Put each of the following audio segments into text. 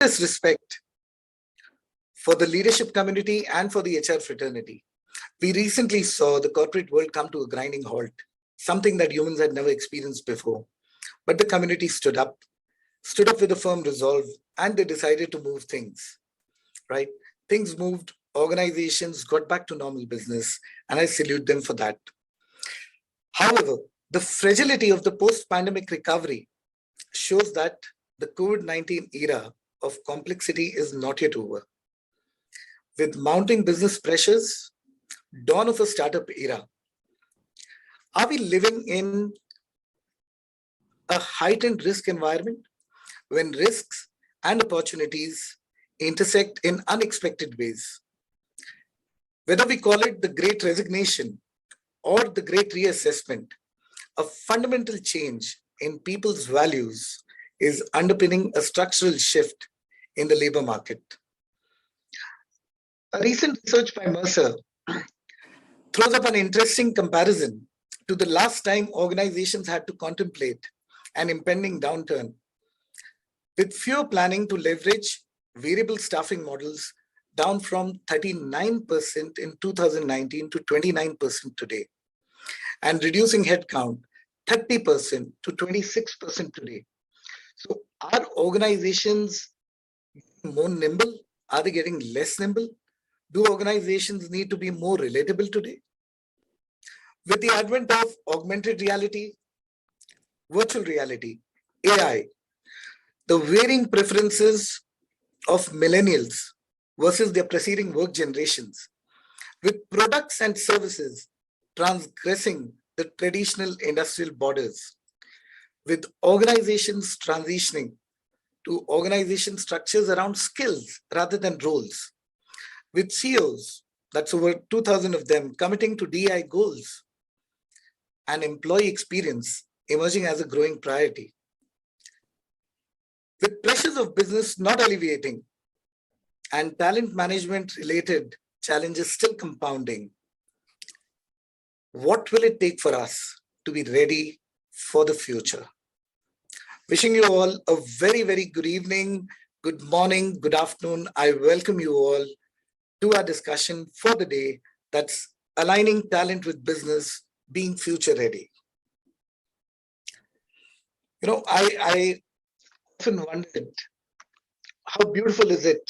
This respect for the leadership community and for the HR fraternity. We recently saw the corporate world come to a grinding halt, something that humans had never experienced before. But the community stood up with a firm resolve, and they decided to move things, right? Things moved, organizations got back to normal business, and I salute them for that. However, the fragility of the post-pandemic recovery shows that the COVID-19 era of complexity is not yet over. With mounting business pressures, dawn of a startup era, are we living in a heightened risk environment when risks and opportunities intersect in unexpected ways? Whether we call it the Great Resignation or the Great Reassessment, a fundamental change in people's values is underpinning a structural shift in the labor market. A recent research by Mercer throws up an interesting comparison to the last time organizations had to contemplate an impending downturn, with fewer planning to leverage variable staffing models down from 39% in 2019 to 29% today, and reducing headcount 30% to 26% today. So are organizations more nimble? Are they getting less nimble? Do organizations need to be more relatable today? With the advent of augmented reality, virtual reality, AI, the varying preferences of millennials versus their preceding work generations, with products and services transgressing the traditional industrial borders, with organizations transitioning to organization structures around skills rather than roles, with CEOs, that's over 2,000 of them, committing to DEI goals, and employee experience emerging as a growing priority. With pressures of business not alleviating and talent management related challenges still compounding, what will it take for us to be ready for the future? Wishing you all a very, very good evening, good morning, good afternoon. I welcome you all to our discussion for the day, that's aligning talent with business, being future ready. You know, I often wondered, how beautiful is it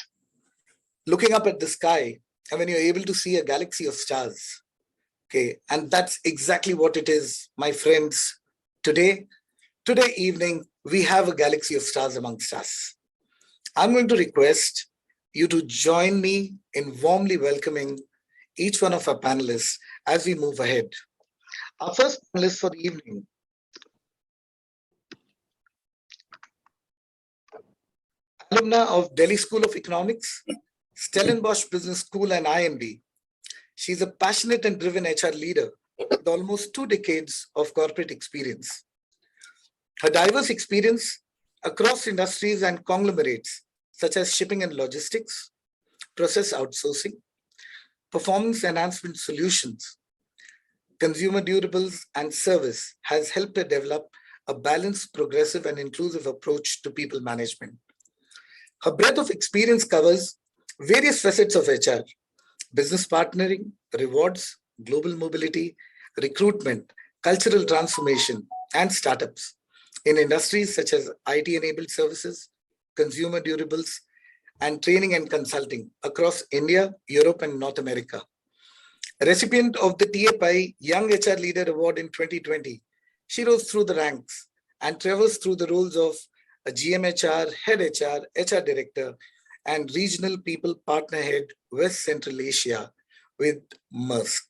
looking up at the sky and when you're able to see a galaxy of stars? Okay, and that's exactly what it is, my friends. Today evening, we have a galaxy of stars amongst us. I'm going to request you to join me in warmly welcoming each one of our panelists as we move ahead. Our first panelist for the evening, alumna of Delhi School of Economics, Stellenbosch Business School and IMD. She's a passionate and driven HR leader with almost 2 decades of corporate experience. Her diverse experience across industries and conglomerates such as shipping and logistics, process outsourcing, performance enhancement solutions, consumer durables, and service has helped her develop a balanced, progressive, and inclusive approach to people management. Her breadth of experience covers various facets of HR: business partnering, rewards, global mobility, recruitment, cultural transformation, and startups in industries such as IT-enabled services, consumer durables, and training and consulting across India, Europe, and North America. A recipient of the TAPI Young HR Leader Award in 2020, she rose through the ranks and traversed through the roles of a GMHR, Head HR, HR Director, and Regional People Partner Head, West Central Asia with Maersk.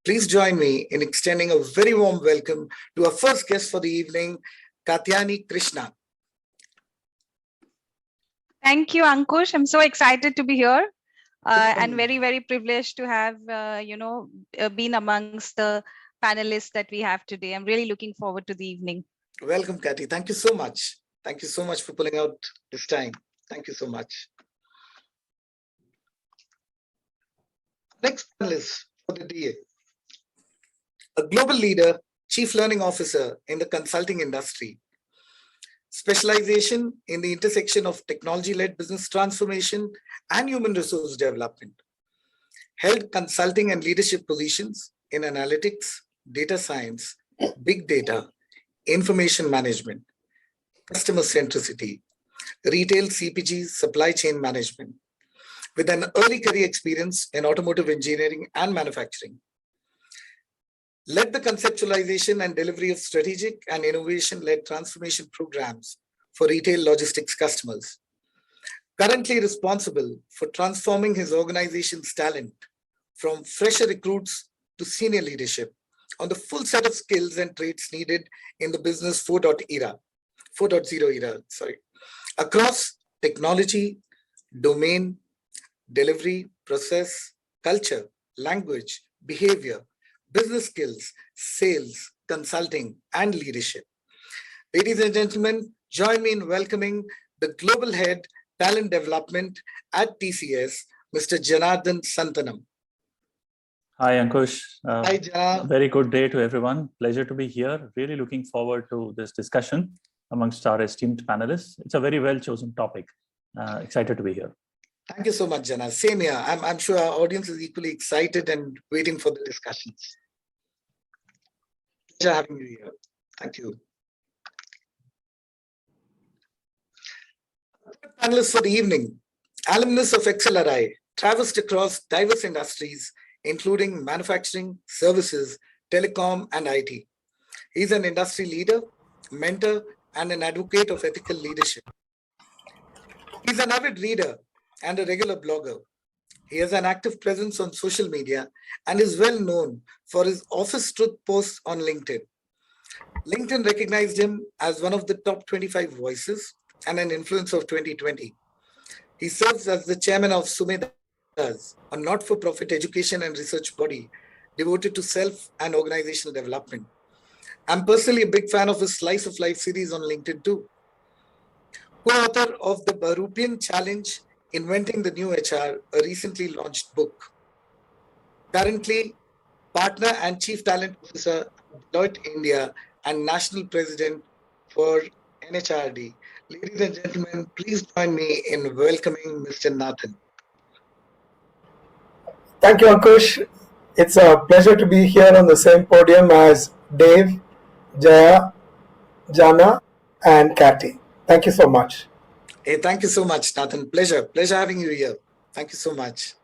Please join me in extending a very warm welcome to our first guest for the evening, Katyayani Krishna. Thank you, Ankkush. I'm so excited to be here and very, very privileged to have, been amongst the panelists that we have today. I'm really looking forward to the evening. Welcome, Kathy. Thank you so much. Thank you so much for pulling out this time. Thank you so much. Next panelist for the day, a global leader, chief learning officer in the consulting industry, specialization in the intersection of technology-led business transformation and human resource development, held consulting and leadership positions in analytics, data science, big data, information management, customer centricity, retail CPG, supply chain management, with an early career experience in automotive engineering and manufacturing. Led the conceptualization and delivery of strategic and innovation-led transformation programs for retail logistics customers. Currently responsible for transforming his organization's talent from fresher recruits to senior leadership on the full set of skills and traits needed in the business 4.0 era, across technology, domain, delivery, process, culture, language, behavior, business skills, sales, consulting, and leadership. Ladies and gentlemen, join me in welcoming the Global Head Talent Development at TCS, Mr. Janardhan Santhanam. Hi, Ankush. Hi, Jana. Very good day to everyone. Pleasure to be here. Really looking forward to this discussion amongst our esteemed panelists. It's a very well-chosen topic. Excited to be here. Thank you so much, Jana. Same here. I'm sure our audience is equally excited and waiting for the discussions. Pleasure having you here. Thank you. Panelists for the evening. Alumnus of XLRI, traversed across diverse industries, including manufacturing, services, telecom, and IT. He's an industry leader, mentor, and an advocate of ethical leadership. He's an avid reader and a regular blogger. He has an active presence on social media and is well known for his office truth posts on LinkedIn. LinkedIn recognized him as one of the top 25 voices and an influencer of 2020. He serves as the chairman of Sumedas, a not-for-profit education and research body devoted to self and organizational development. I'm personally a big fan of his Slice of Life series on LinkedIn too. Co-author of the Barupian Challenge, Inventing the New HR, a recently launched book. Currently, partner and chief talent officer at Deloitte India and national president for NHRD. Ladies and gentlemen, please join me in welcoming Mr. Nathan. Thank you, Ankush. It's a pleasure to be here on the same podium as Dave, Jaya, Jana, and Kathy. Thank you so much. Hey, thank you so much, Nathan. Pleasure having you here. Thank you so much.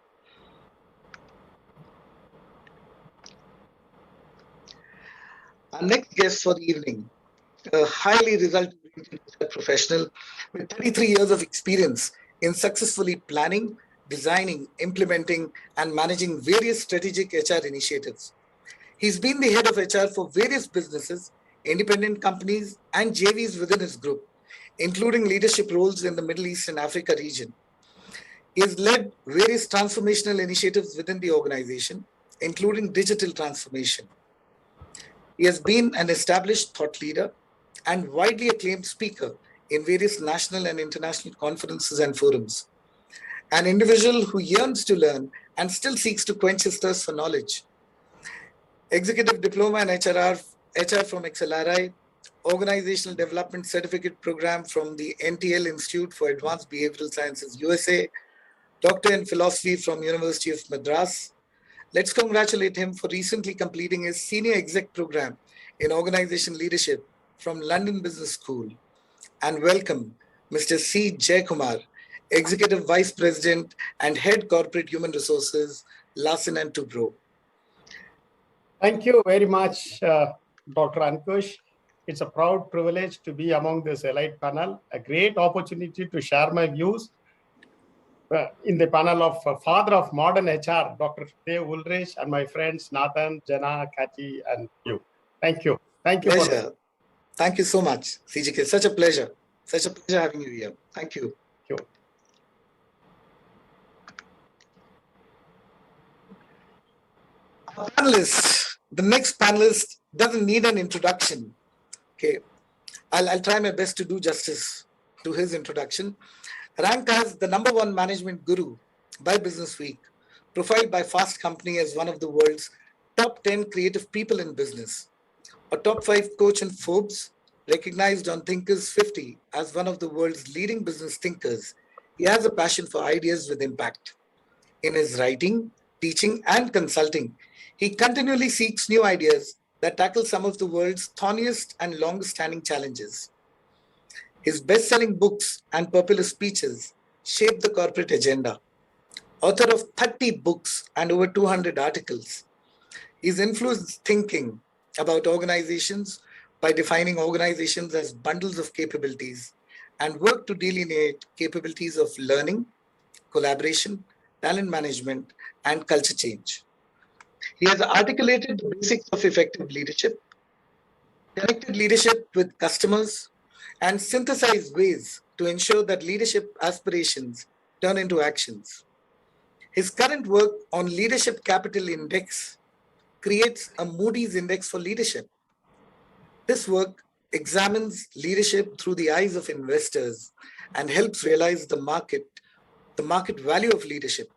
Our next guest for the evening, a highly result-oriented professional with 33 years of experience in successfully planning, designing, implementing, and managing various strategic HR initiatives. He's been the head of HR for various businesses, independent companies, and JVs within his group, including leadership roles in the Middle East and Africa region. He has led various transformational initiatives within the organization, including digital transformation. He has been an established thought leader and widely acclaimed speaker in various national and international conferences and forums. An individual who yearns to learn and still seeks to quench his thirst for knowledge. Executive Diploma in HR from XLRI, Organizational Development Certificate Program from the NTL Institute for Advanced Behavioral Sciences, USA, Doctor in Philosophy from University of Madras. Let's congratulate him for recently completing his Senior Exec Program in Organization Leadership from London Business School. And welcome Mr. C. Jayakumar, Executive Vice President and Head Corporate Human Resources, Larsen and Toubro. Thank you very much, Dr. Ankkush. It's a proud privilege to be among this elite panel, a great opportunity to share my views in the panel of father of modern HR, Dr. Ulrich, and my friends Nathan, Jana, Kathy, and you. Thank you. Thank you. Pleasure. Thank you so much, CJK. Such a pleasure. Such a pleasure having you here. Thank you. Thank you. Our panelists, the next panelist doesn't need an introduction. Okay, I'll try my best to do justice to his introduction. Ranked as the #1 management guru by Business Week, profiled by Fast Company as one of the world's top 10 creative people in business, a top 5 coach in Forbes, recognized on Thinkers 50 as one of the world's leading business thinkers, he has a passion for ideas with impact. In his writing, teaching, and consulting, he continually seeks new ideas that tackle some of the world's thorniest and longest-standing challenges. His best-selling books and popular speeches shape the corporate agenda. Author of 30 books and over 200 articles, he's influenced thinking about organizations by defining organizations as bundles of capabilities and work to delineate capabilities of learning, collaboration, talent management, and culture change. He has articulated the basics of effective leadership, connected leadership with customers, and synthesized ways to ensure that leadership aspirations turn into actions. His current work on Leadership Capital Index creates a Moody's Index for leadership. This work examines leadership through the eyes of investors and helps realize the market value of leadership,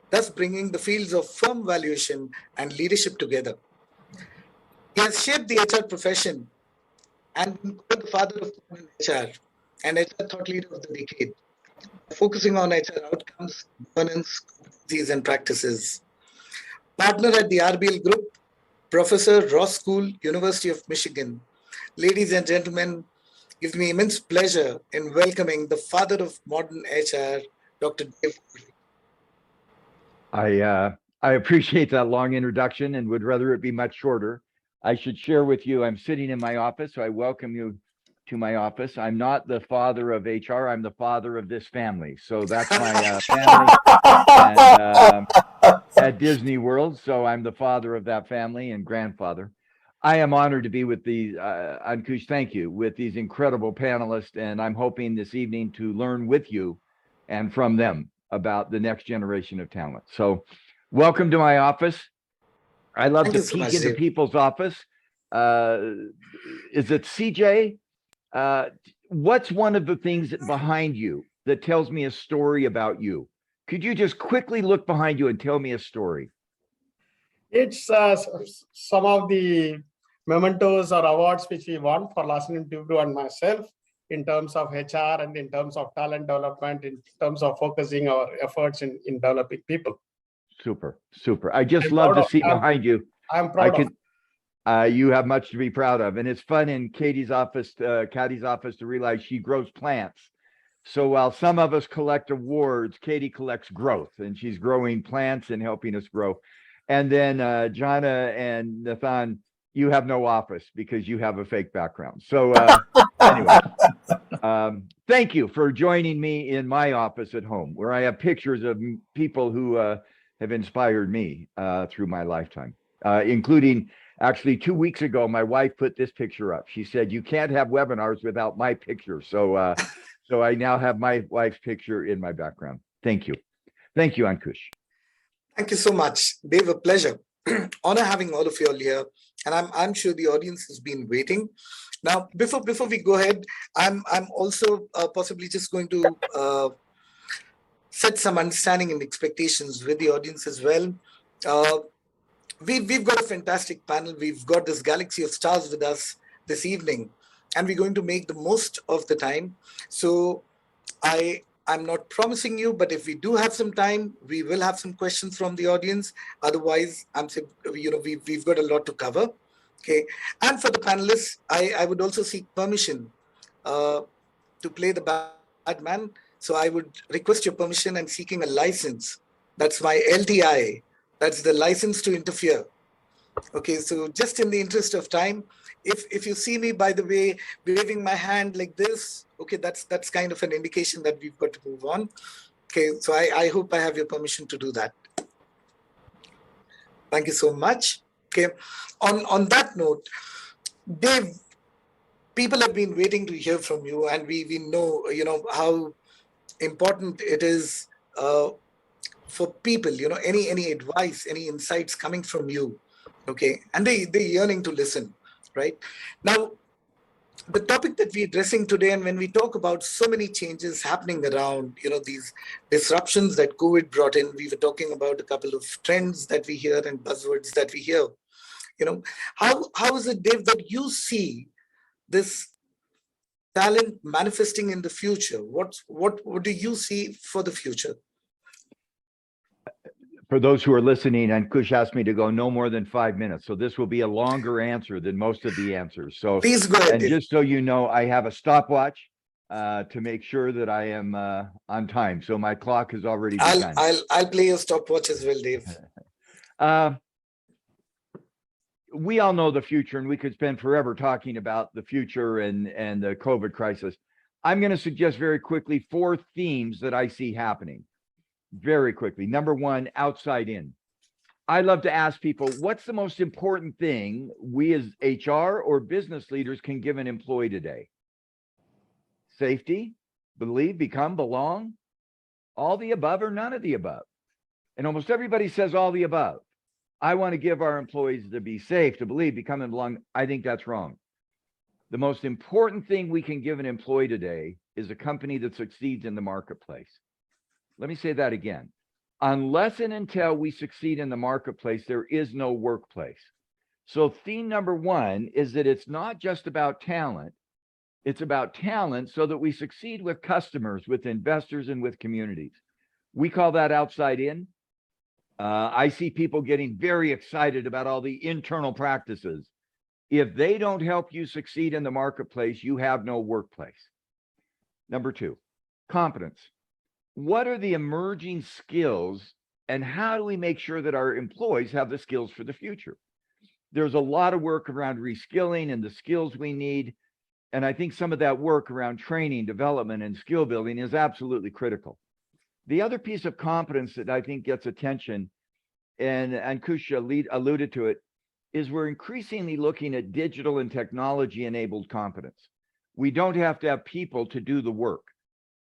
thus bringing the fields of firm valuation and leadership together. He has shaped the HR profession and been called the father of modern HR and HR thought leader of the decade, focusing on HR outcomes, governance, competencies, and practices. Partner at the RBL Group, Professor, Ross School, University of Michigan. Ladies and gentlemen, it gives me immense pleasure in welcoming the father of modern HR, Dr. Dave. I appreciate that long introduction and would rather it be much shorter. I should share with you, I'm sitting in my office, so I welcome you to my office. I'm not the father of HR, I'm the father of this family. So that's my family and, at Disney World. So I'm the father of that family and grandfather. I am honored to be with these, Ankkush, thank you, with these incredible panelists. And I'm hoping this evening to learn with you and from them about the next generation of talent. So welcome to my office. I love to peek into people's office. Is it CJ? What's one of the things behind you that tells me a story about you? Could you just quickly look behind you and tell me a story? It's some of the mementos or awards which we won for Larsen and Toubro and myself in terms of HR and in terms of talent development, in terms of focusing our efforts in developing people. Super, super. I just love to see behind you. I'm proud of. You have much to be proud of. And it's fun in Katie's office to realize she grows plants. So while some of us collect awards, Katie collects growth, and she's growing plants and helping us grow. And then Jana and Nathan, you have no office because you have a fake background. So anyway, thank you for joining me in my office at home, where I have pictures of people who have inspired me through my lifetime, including actually 2 weeks ago, my wife put this picture up. She said, "You can't have webinars without my picture." So, so I now have my wife's picture in my background. Thank you. Thank you, Ankkush. Thank you so much, Dave. A pleasure. Honor having all of you all here. And I'm sure the audience has been waiting. Now, before we go ahead, I'm also possibly just going to set some understanding and expectations with the audience as well. We've got a fantastic panel. We've got this galaxy of stars with us this evening, and we're going to make the most of the time. So I'm not promising you, but if we do have some time, we will have some questions from the audience. Otherwise, we've got a lot to cover. Okay. And for the panelists, I would also seek permission to play the bad man. So I would request your permission and seeking a license. That's my LTI. That's the license to interfere. Okay, so just in the interest of time, if you see me, by the way, waving my hand like this, okay, that's kind of an indication that we've got to move on. Okay, so I hope I have your permission to do that. Thank you so much. Okay, on that note, Dave, people have been waiting to hear from you, and we know, how important it is for people, any advice, any insights coming from you, okay, and they're yearning to listen, right? Now, the topic that we're addressing today, and when we talk about so many changes happening around, these disruptions that COVID brought in, we were talking about a couple of trends that we hear and buzzwords that we hear. How is it, Dave, that you see this talent manifesting in the future? What do you see for the future? For those who are listening, Ankkush asked me to go no more than 5 minutes. So this will be a longer answer than most of the answers. So, Please go ahead. and just so you know, I have a stopwatch to make sure that I am on time. So my clock has already begun. I'll play your stopwatch as well, Dave. We all know the future, and we could spend forever talking about the future and the COVID crisis. I'm going to suggest very quickly 4 themes that I see happening. Very quickly. Number 1, outside in. I love to ask people, what's the most important thing we as HR or business leaders can give an employee today? Safety, believe, become, belong, all the above or none of the above. And almost everybody says all the above. I want to give our employees to be safe, to believe, become, and belong. I think that's wrong. The most important thing we can give an employee today is a company that succeeds in the marketplace. Let me say that again. Unless and until we succeed in the marketplace, there is no workplace. So theme number 1 is that it's not just about talent. It's about talent so that we succeed with customers, with investors, and with communities. We call that outside in. I see people getting very excited about all the internal practices. If they don't help you succeed in the marketplace, you have no workplace. Number 2, competence. What are the emerging skills and how do we make sure that our employees have the skills for the future? There's a lot of work around reskilling and the skills we need. And I think some of that work around training, development, and skill building is absolutely critical. The other piece of competence that I think gets attention, and Ankkush alluded to it, is we're increasingly looking at digital and technology-enabled competence. We don't have to have people to do the work.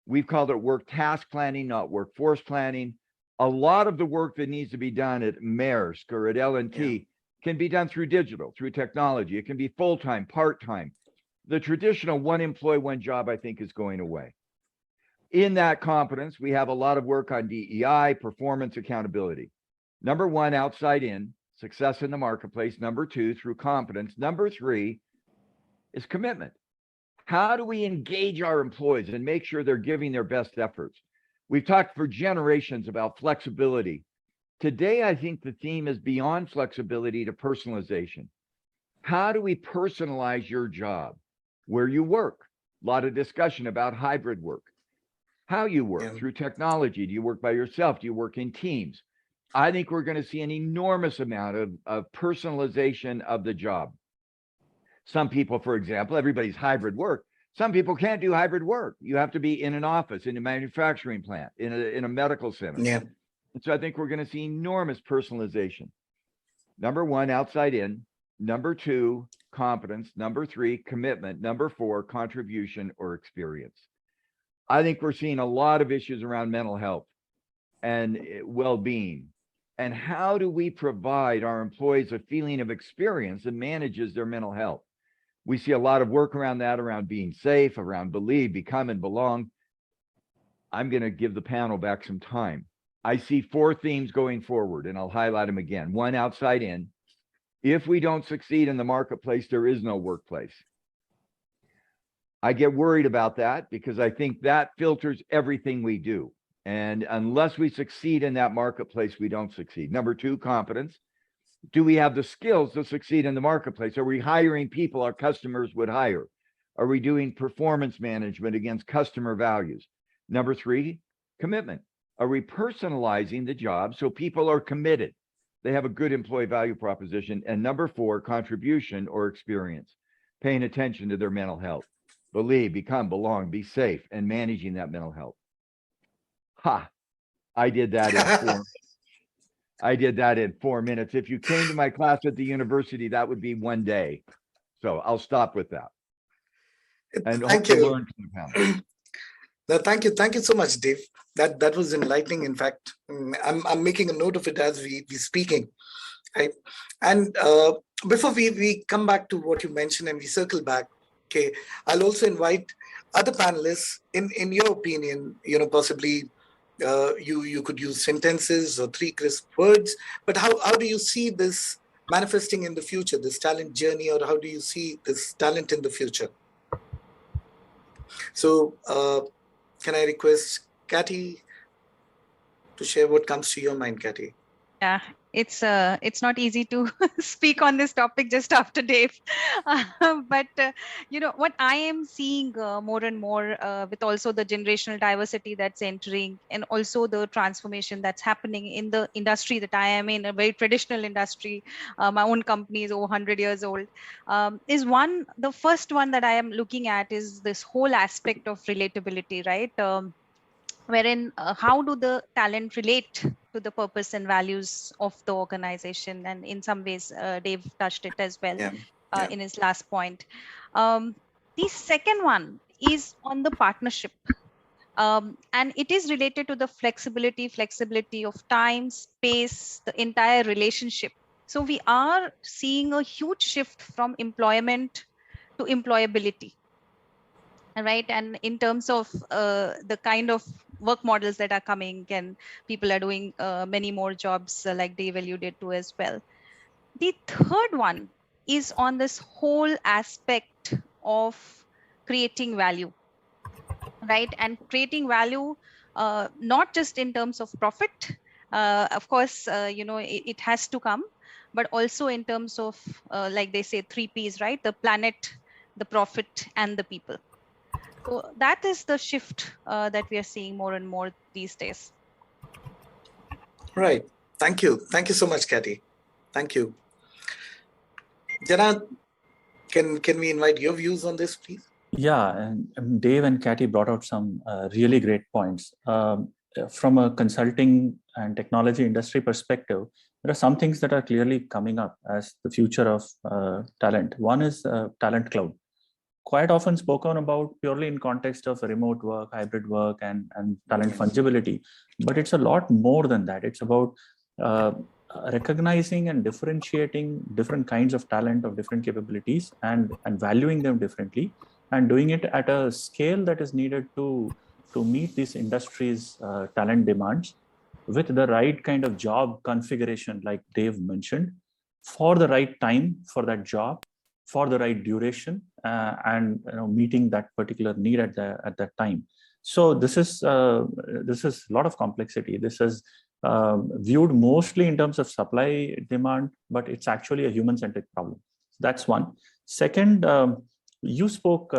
We've called it work task planning, not workforce planning. A lot of the work that needs to be done at Maersk or at L&T can be done through digital, through technology. It can be full-time, part-time. The traditional one employee, one job, I think, is going away. In that competence, we have a lot of work on DEI, performance accountability. Number 1, outside in, success in the marketplace. Number 2, through competence. Number 3 is commitment. How do we engage our employees and make sure they're giving their best efforts? We've talked for generations about flexibility. Today, I think the theme is beyond flexibility to personalization. How do we personalize your job? Where you work? A lot of discussion about hybrid work. How you work through technology. Do you work by yourself? Do you work in teams? I think we're going to see an enormous amount of personalization of the job. Some people, for example, everybody's hybrid work. Some people can't do hybrid work. You have to be in an office, in a manufacturing plant, in a medical center. Yeah. And so I think we're going to see enormous personalization. Number 1, outside in. Number 2, competence. Number 3, commitment. Number 4, contribution or experience. I think we're seeing a lot of issues around mental health and well-being. And how do we provide our employees a feeling of experience that manages their mental health? We see a lot of work around that, around being safe, around believe, become, and belong. I'm going to give the panel back some time. I see 4 themes going forward, and I'll highlight them again. 1, outside in. If we don't succeed in the marketplace, there is no workplace. I get worried about that because I think that filters everything we do. And unless we succeed in that marketplace, we don't succeed. Number 2, competence. Do we have the skills to succeed in the marketplace? Are we hiring people our customers would hire? Are we doing performance management against customer values? Number 3, commitment. Are we personalizing the job so people are committed? They have a good employee value proposition. And number 4, contribution or experience. Paying attention to their mental health. Believe, become, belong, be safe, and managing that mental health. I did that in 4 minutes. If you came to my class at the university, that would be 1 day. So I'll stop with that. And thank you. Learn from the panel. No, thank you so much, Dave. That was enlightening. In fact, I'm making a note of it as we speaking. Right? And before we come back to what you mentioned and we circle back, okay, I'll also invite other panelists. In your opinion, possibly you could use sentences or 3 crisp words. But how do you see this manifesting in the future? This talent journey, or how do you see this talent in the future? So can I request Katy to share what comes to your mind, Katy? Yeah, it's not easy to speak on this topic just after Dave, but what I am seeing more and more with also the generational diversity that's entering, and also the transformation that's happening in the industry that I am in, a very traditional industry. My own company is over 100 years old. Is the first one that I am looking at is this whole aspect of relatability, right? Wherein how do the talent relate to the purpose and values of the organization, and in some ways Dave touched it as well in his last point. The second one is on the partnership, and it is related to the flexibility of time, space, the entire relationship. So we are seeing a huge shift from employment to employability, right? And in terms of the kind of work models that are coming, and people are doing many more jobs, like Dave alluded to as well. The third one is on this whole aspect of creating value, right? And creating value, not just in terms of profit, of course, it has to come, but also in terms of, like they say, 3 Ps, right? The planet, the profit, and the people. So that is the shift that we are seeing more and more these days. Right. Thank you. Thank you so much, Katy. Thank you. Janardhan, can we invite your views on this, please? Yeah, and Dave and Katy brought out some really great points. From a consulting and technology industry perspective, there are some things that are clearly coming up as the future of talent. One is talent cloud. Quite often spoken about purely in context of remote work, hybrid work, and talent fungibility. But it's a lot more than that. It's about recognizing and differentiating different kinds of talent of different capabilities and valuing them differently, and doing it at a scale that is needed to meet this industry's talent demands, with the right kind of job configuration, like Dave mentioned, for the right time for that job, for the right duration, and meeting that particular need at that time. So this is a lot of complexity. This is viewed mostly in terms of supply demand, but it's actually a human-centric problem. So that's one. Second, you spoke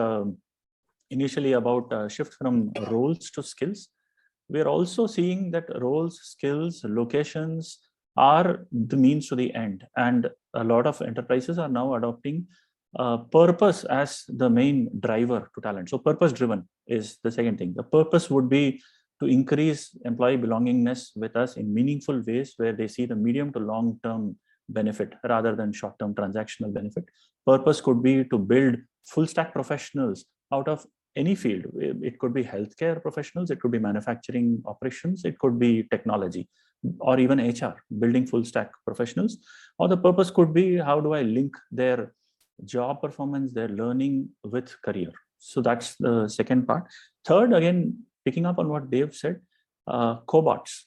initially about shift from roles to skills. We are also seeing that roles, skills, locations are the means to the end, and a lot of enterprises are now adopting purpose as the main driver to talent. So purpose driven is the second thing. The purpose would be to increase employee belongingness with us in meaningful ways, where they see the medium to long term benefit rather than short term transactional benefit. Purpose could be to build full stack professionals out of any field. It could be healthcare professionals, it could be manufacturing operations, it could be technology, or even HR, building full stack professionals. Or the purpose could be, how do I link their job performance, their learning with career? So that's the second part. Third, again, picking up on what Dave said, cobots,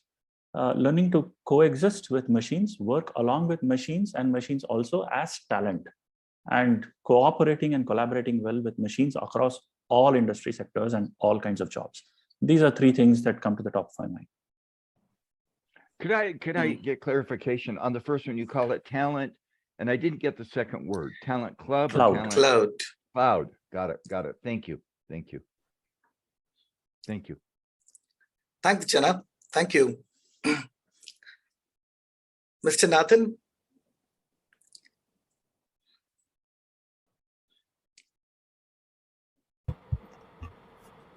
learning to coexist with machines, work along with machines, and machines also as talent, and cooperating and collaborating well with machines across all industry sectors and all kinds of jobs. These are three things that come to the top of my mind. Could I get clarification on the first one? You call it talent, and I didn't get the second word. Talent club or Cloud. talent Cloud. cloud. Got it. Thank you. Thank you. Thanks, Janardhan. Thank you. Mr. Nathan.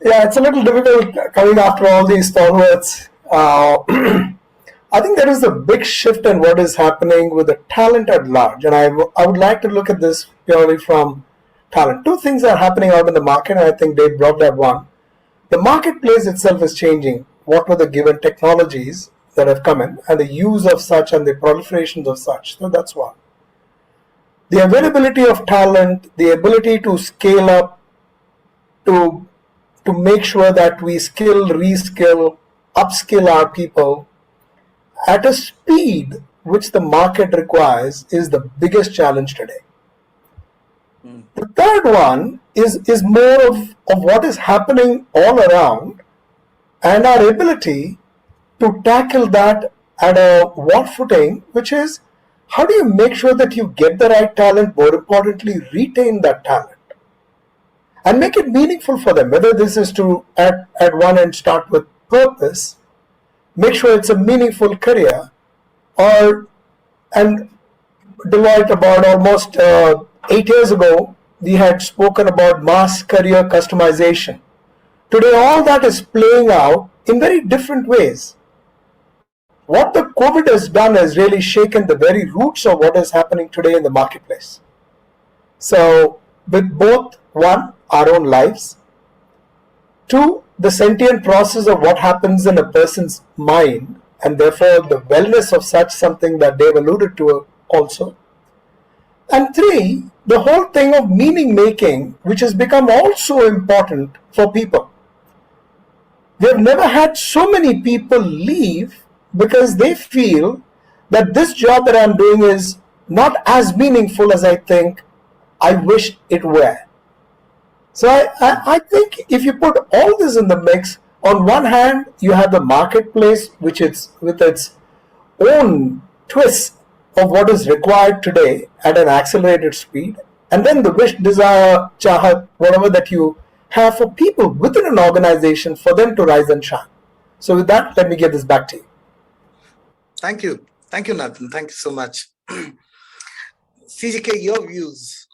Yeah, it's a little difficult coming after all these stalwarts. I think there is a big shift in what is happening with the talent at large, and I would like to look at this purely from talent. Two things are happening out in the market, and I think Dave brought that one. The marketplace itself is changing. What were the given technologies that have come in, and the use of such and the proliferations of such? So that's one. The availability of talent, the ability to scale up, to make sure that we skill, reskill, upskill our people at a speed which the market requires is the biggest challenge today. The third one is more of what is happening all around and our ability to tackle that at a what footing, which is how do you make sure that you get the right talent, more importantly, retain that talent and make it meaningful for them, whether this is to at one end start with purpose, make sure it's a meaningful career, or and Deloitte about almost 8 years ago, we had spoken about mass career customization. Today, all that is playing out in very different ways. What the COVID has done is really shaken the very roots of what is happening today in the marketplace. So, with both, one, our own lives, two, the sentient process of what happens in a person's mind, and therefore the wellness of such something that Dave alluded to also. And three, the whole thing of meaning making, which has become also important for people. We have never had so many people leave because they feel that this job that I'm doing is not as meaningful as I think I wish it were. So I think if you put all this in the mix, on one hand, you have the marketplace, which is with its own twists of what is required today at an accelerated speed, and then the wish, desire, chahat, whatever that you have for people within an organization for them to rise and shine. So with that, let me give this back to you. Thank you. Thank you, Nathan. Thank you so much. CGK, your views.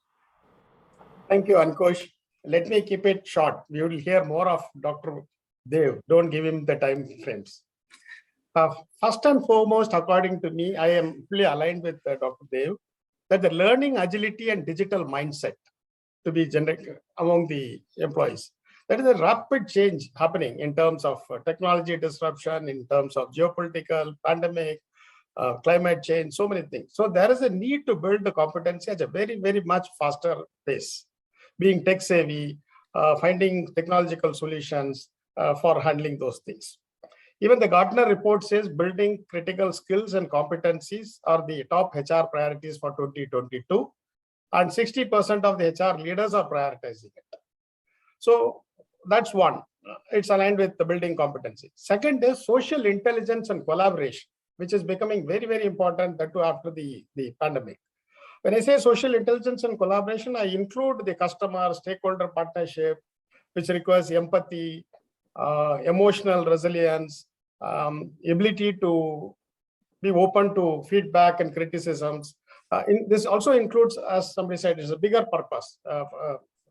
Thank you, Ankkush. Let me keep it short. We will hear more of Dr. Dev. Don't give him the time frames. First and foremost, according to me, I am fully aligned with Dr. Dev that the learning agility and digital mindset to be generated among the employees. There is a rapid change happening in terms of technology disruption, in terms of geopolitical, pandemic, climate change, so many things. So there is a need to build the competency at a very, very much faster pace, being tech savvy, finding technological solutions for handling those things. Even the Gartner report says building critical skills and competencies are the top HR priorities for 2022, and 60% of the HR leaders are prioritizing it. So that's one. It's aligned with the building competency. Second is social intelligence and collaboration, which is becoming very, very important that too after the pandemic. When I say social intelligence and collaboration, I include the customer stakeholder partnership, which requires empathy, emotional resilience, ability to be open to feedback and criticisms. This also includes, as somebody said, is a bigger purpose,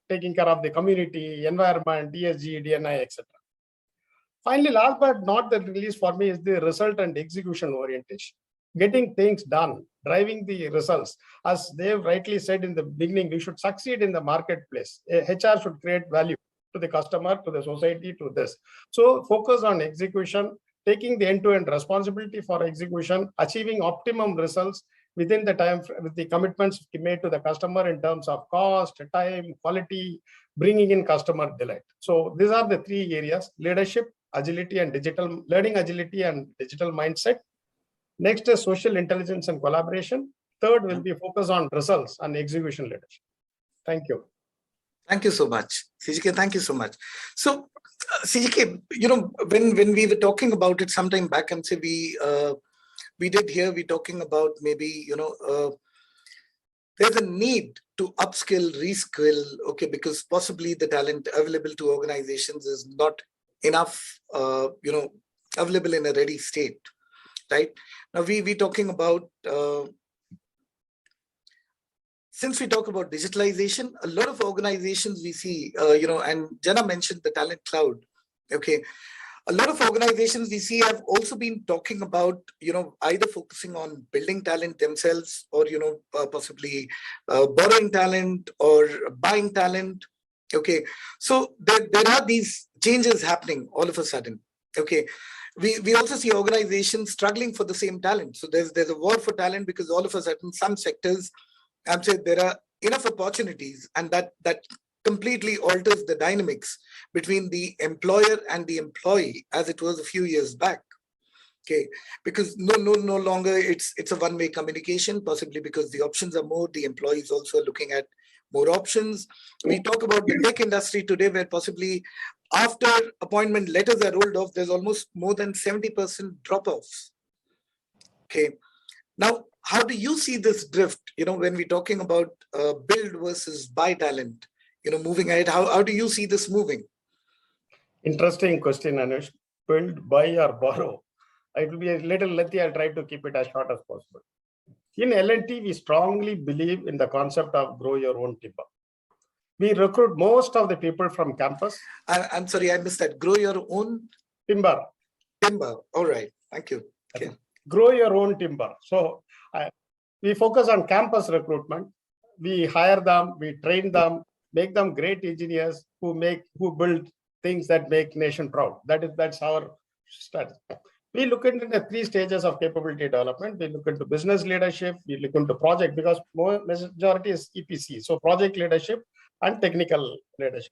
taking care of the community, environment, ESG, DNI, etc. Finally, last but not the least for me is the result and execution orientation. Getting things done, driving the results. As Dave rightly said in the beginning, we should succeed in the marketplace. HR should create value to the customer, to the society, to this. So focus on execution, taking the end-to-end responsibility for execution, achieving optimum results within the time, with the commitments made to the customer in terms of cost, time, quality, bringing in customer delight. So these are the three areas: leadership, agility, and digital learning, agility, and digital mindset. Next is social intelligence and collaboration. Third will be focus on results and execution leadership. Thank you. Thank you so much, CGK. Thank you so much. So, CGK, when we were talking about it sometime back, and say we did hear we talking about maybe there's a need to upskill, reskill, okay, because possibly the talent available to organizations is not enough, available in a ready state, right? Now we talking about. Since we talk about digitalization, a lot of organizations we see, and Jana mentioned the talent cloud. Okay, a lot of organizations we see have also been talking about, either focusing on building talent themselves, or possibly borrowing talent or buying talent. Okay, so there are these changes happening all of a sudden. Okay, we also see organizations struggling for the same talent. So there's a war for talent because all of a sudden some sectors. I'm saying there are enough opportunities, and that completely alters the dynamics between the employer and the employee as it was a few years back. Okay, because no longer it's a one-way communication, possibly because the options are more, the employees also are looking at more options. We talk about the tech industry today, where possibly after appointment letters are rolled off, there's almost more than 70% drop-offs. Okay, now how do you see this drift? When we're talking about build versus buy talent, moving ahead, how do you see this moving? Interesting question, Anush. Build, buy, or borrow? It will be a little lengthy. I'll try to keep it as short as possible. In L&T, we strongly believe in the concept of grow your own timber. We recruit most of the people from campus. I'm sorry, I missed that. Grow your own timber. Timber. All right. Thank you. Okay. Grow your own timber. So we focus on campus recruitment. We hire them, we train them, make them great engineers who build things that make nation proud. That's our strategy. We look into the 3 stages of capability development. We look into business leadership. We look into project, because majority is EPC. So project leadership and technical leadership.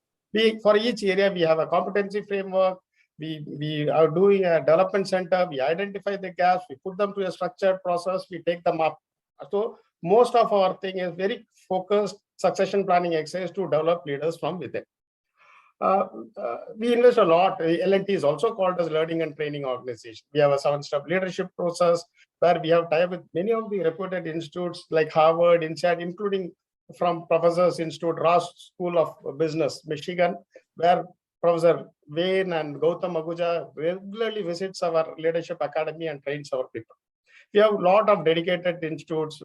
For each area, we have a competency framework. We are doing a development center. We identify the gaps. We put them to a structured process. We take them up. So most of our thing is very focused succession planning exercise to develop leaders from within. We invest a lot. L&T is also called as learning and training organization. We have a 7-step leadership process where we have tied with many of the reputed institutes like Harvard, INSEAD, including from Professors Institute, Ross School of Business, Michigan, where Professor Wayne and Gautam Aguja regularly visits our leadership academy and trains our people. We have a lot of dedicated institutes,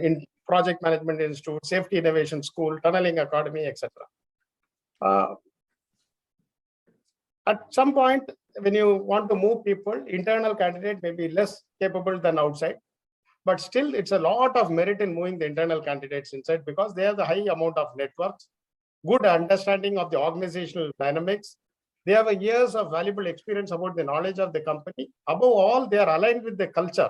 in project management institute, safety innovation school, tunneling academy, etc. At some point, when you want to move people, internal candidate may be less capable than outside, but still it's a lot of merit in moving the internal candidates inside, because they have the high amount of networks, good understanding of the organizational dynamics. They have years of valuable experience about the knowledge of the company. Above all, they are aligned with the culture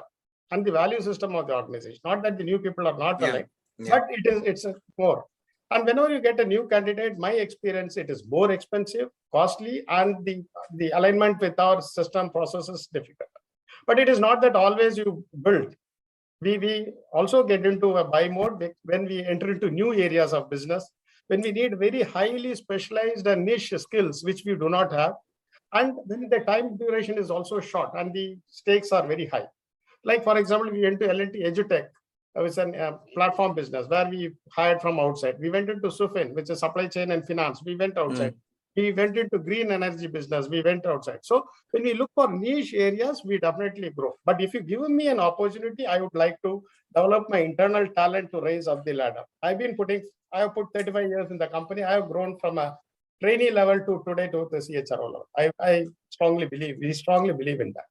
and the value system of the organization. Not that the new people are not aligned, but it's more. And whenever you get a new candidate, my experience, it is more expensive, costly, and the alignment with our system process is difficult. But it is not that always you build. We also get into a buy mode when we enter into new areas of business, when we need very highly specialized and niche skills, which we do not have. And then the time duration is also short and the stakes are very high. Like, for example, we went to L&T EduTech. It's a platform business where we hired from outside. We went into Sufin, which is supply chain and finance. We went outside. We went into green energy business. We went outside. So when we look for niche areas, we definitely grow. But if you give me an opportunity, I would like to develop my internal talent to raise up the ladder. I have put 35 years in the company. I have grown from a trainee level to today to the CHRO level. We strongly believe in that.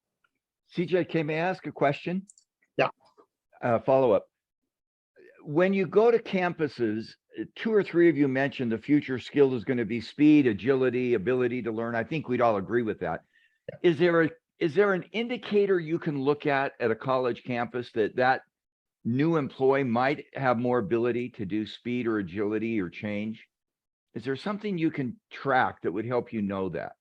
CJ, may I ask a question? Yeah. Follow up. When you go to campuses, 2 or 3 of you mentioned the future skill is going to be speed, agility, ability to learn. I think we'd all agree with that. Is there an indicator you can look at a college campus that new employee might have more ability to do speed or agility or change? Is there something you can track that would help you know that?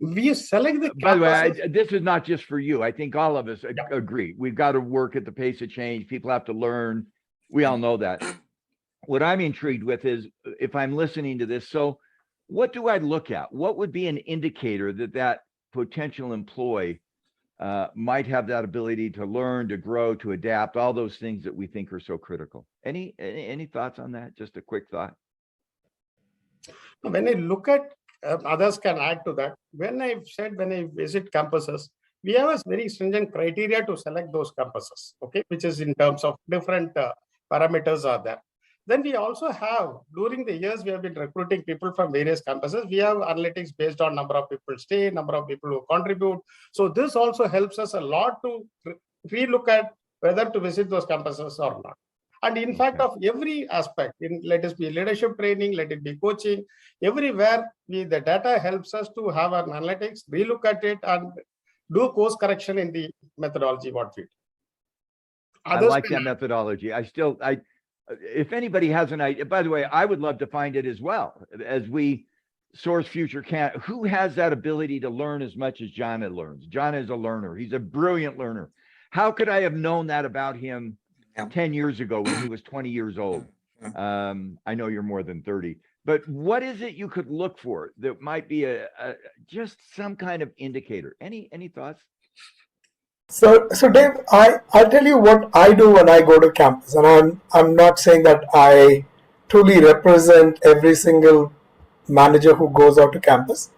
We select the. By the way, this is not just for you. I think all of us agree. We've got to work at the pace of change. People have to learn. We all know that. What I'm intrigued with is, if I'm listening to this, so what do I look at? What would be an indicator that potential employee might have that ability to learn, to grow, to adapt, all those things that we think are so critical? Any thoughts on that? Just a quick thought. When I look at, others can add to that. When I visit campuses, we have a very stringent criteria to select those campuses, okay, which is in terms of different parameters are there. Then we also have, during the years, we have been recruiting people from various campuses. We have analytics based on number of people stay, number of people who contribute. So this also helps us a lot to relook at whether to visit those campuses or not. And in fact, of every aspect, let it be leadership training, let it be coaching, everywhere the data helps us to have an analytics, relook at it, and do course correction in the methodology what we do. I like that methodology. If anybody has an idea, by the way, I would love to find it as well. As we Source Future can't. Who has that ability to learn as much as Jana learns? Jana is a learner. He's a brilliant learner. How could I have known that about him 10 years ago when he was 20 years old? I know you're more than 30, but what is it you could look for that might be a just some kind of indicator? Any thoughts? So Dave, I'll tell you what I do when I go to campus, and I'm not saying that I truly represent every single manager who goes out to campus.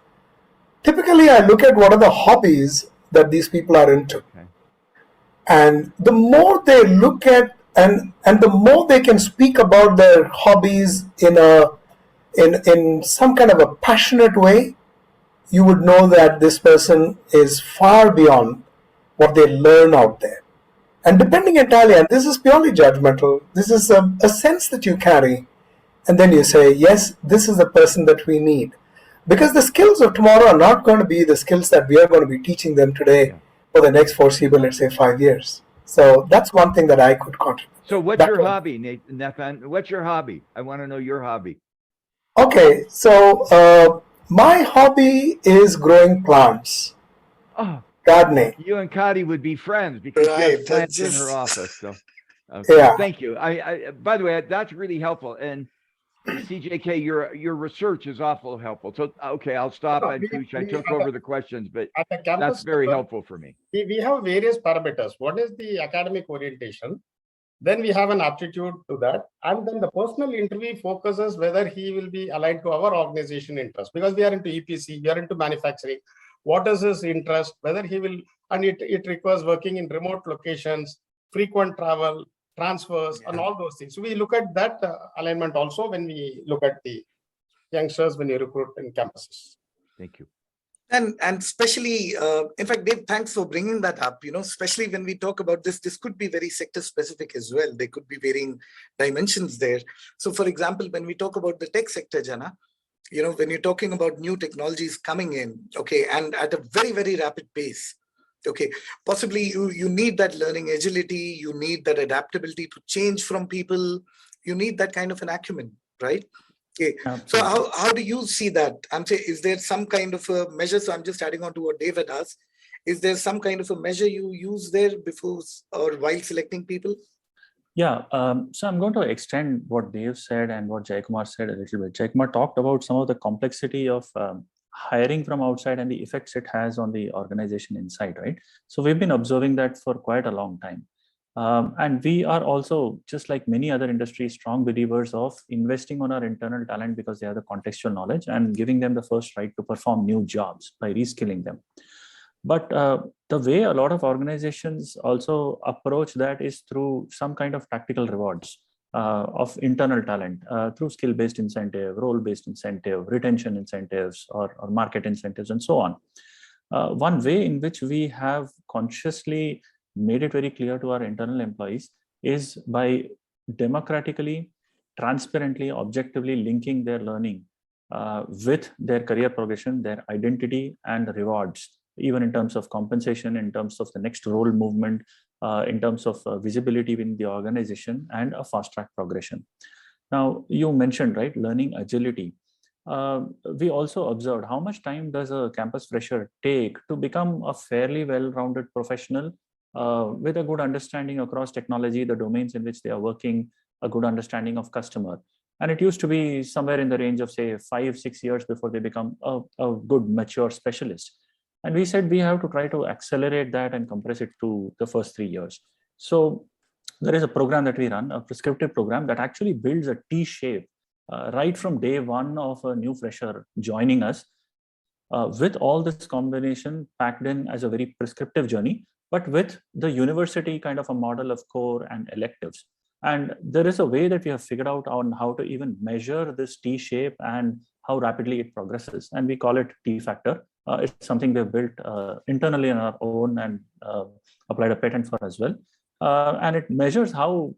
Typically, I look at what are the hobbies that these people are into. Okay. And the more they look at and the more they can speak about their hobbies in some kind of a passionate way, you would know that this person is far beyond what they learn out there. And depending entirely, and this is purely judgmental, this is a sense that you carry, and then you say, yes, this is the person that we need. Because the skills of tomorrow are not going to be the skills that we are going to be teaching them today for the next foreseeable, let's say, 5 years. So that's one thing that I could contribute. So what's your hobby, Nathan? What's your hobby? I want to know your hobby. Okay, so my hobby is growing plants. Oh, gardening. You and Kati would be friends because she has plants in her office. So, yeah. Thank you. I by the way, that's really helpful. And CJK, your research is awful helpful. So, okay, I'll stop. I took over the questions, but that's very helpful for me. We have various parameters. One is the academic orientation. Then we have an aptitude to that. And then the personal interview focuses whether he will be aligned to our organization interest, because we are into EPC, we are into manufacturing. What is his interest, whether he will, and it requires working in remote locations, frequent travel, transfers, and all those things. So we look at that alignment also when we look at the youngsters when you recruit in campuses. Thank you. And especially, in fact, Dave, thanks for bringing that up. Especially when we talk about this could be very sector specific as well. There could be varying dimensions there. So, for example, when we talk about the tech sector, Jana, when you're talking about new technologies coming in, okay, and at a very, very rapid pace, okay, possibly you need that learning agility, you need that adaptability to change from people, you need that kind of an acumen, right? Okay, so how do you see that? I'm saying, is there some kind of a measure? So I'm just adding on to what David asked. Is there some kind of a measure you use there before or while selecting people? Yeah, so I'm going to extend what Dave said and what Jayakumar said a little bit. Jayakumar talked about some of the complexity of hiring from outside and the effects it has on the organization inside, right? So we've been observing that for quite a long time. And we are also, just like many other industries, strong believers of investing on our internal talent because they have the contextual knowledge and giving them the first right to perform new jobs by reskilling them. But the way a lot of organizations also approach that is through some kind of tactical rewards of internal talent, through skill-based incentive, role-based incentive, retention incentives, or market incentives, and so on. One way in which we have consciously made it very clear to our internal employees is by democratically, transparently, objectively linking their learning with their career progression, their identity, and rewards, even in terms of compensation, in terms of the next role movement, in terms of visibility within the organization, and a fast track progression. Now, you mentioned, right, learning agility. We also observed how much time does a campus fresher take to become a fairly well-rounded professional with a good understanding across technology, the domains in which they are working, a good understanding of customer. And it used to be somewhere in the range of, say, 5-6 years before they become a good, mature specialist. And we said we have to try to accelerate that and compress it to the first 3 years. So there is a program that we run, a prescriptive program that actually builds a T-shape right from day one of a new fresher joining us, with all this combination packed in as a very prescriptive journey, but with the university kind of a model of core and electives. And there is a way that we have figured out on how to even measure this T-shape and how rapidly it progresses. And we call it T-factor. It's something we've built internally on our own and applied a patent for as well. And it measures how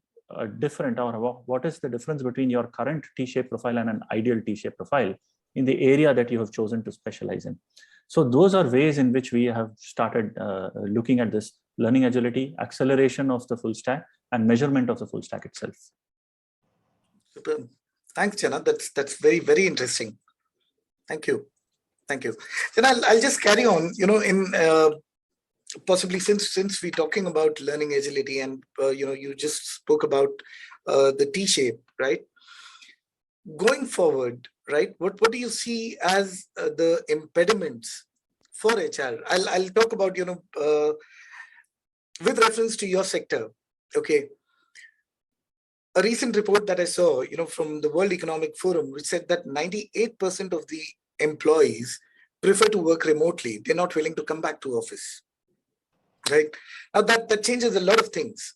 different or what is the difference between your current T-shaped profile and an ideal T-shaped profile in the area that you have chosen to specialize in. So those are ways in which we have started looking at this learning agility, acceleration of the full stack, and measurement of the full stack itself. Super. Thanks, Jana. That's very, very interesting. Thank you. Thank you. Then I'll just carry on, in possibly since we're talking about learning agility and, you just spoke about the T-shape, right? Going forward, right? What do you see as the impediments for HR? I'll talk about, with reference to your sector. Okay. A recent report that I saw, from the World Economic Forum, which said that 98% of the employees prefer to work remotely. They're not willing to come back to office, right? Now that changes a lot of things.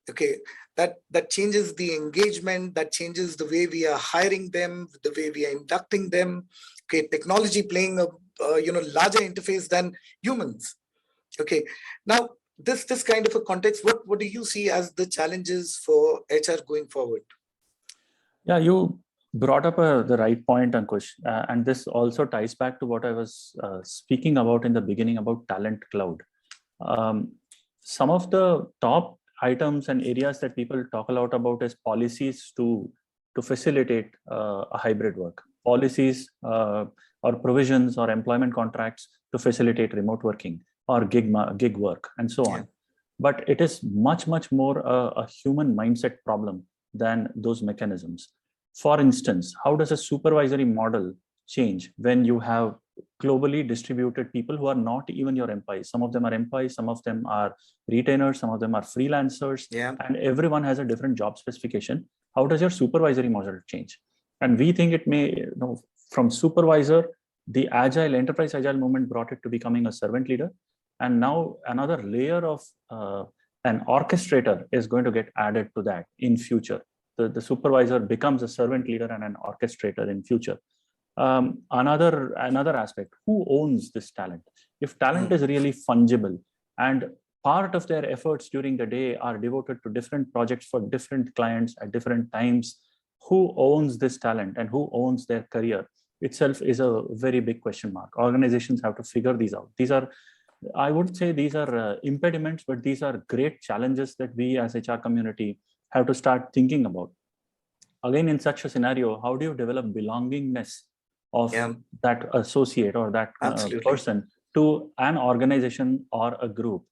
Okay, that changes the engagement, that changes the way we are hiring them, the way we are inducting them. Okay, technology playing a larger interface than humans. Okay, now this kind of a context, what do you see as the challenges for HR going forward? Yeah, you brought up the right point, Ankush, and this also ties back to what I was speaking about in the beginning about talent cloud. Some of the top items and areas that people talk a lot about is policies to facilitate a hybrid work, policies or provisions or employment contracts to facilitate remote working or gig work and so on. But it is much more a human mindset problem than those mechanisms. For instance, how does a supervisory model change when you have globally distributed people who are not even your employees? Some of them are employees, some of them are retainers, some of them are freelancers, and everyone has a different job specification. How does your supervisory model change? And we think it may, from supervisor, the agile enterprise agile movement brought it to becoming a servant leader. And now another layer of an orchestrator is going to get added to that in future. The supervisor becomes a servant leader and an orchestrator in future. Another aspect, who owns this talent? If talent is really fungible and part of their efforts during the day are devoted to different projects for different clients at different times, who owns this talent and who owns their career itself is a very big question mark. Organizations have to figure these out. These are, I wouldn't say these are impediments, but these are great challenges that we as HR community have to start thinking about. Again, in such a scenario, how do you develop belongingness of that associate or that person to an organization or a group?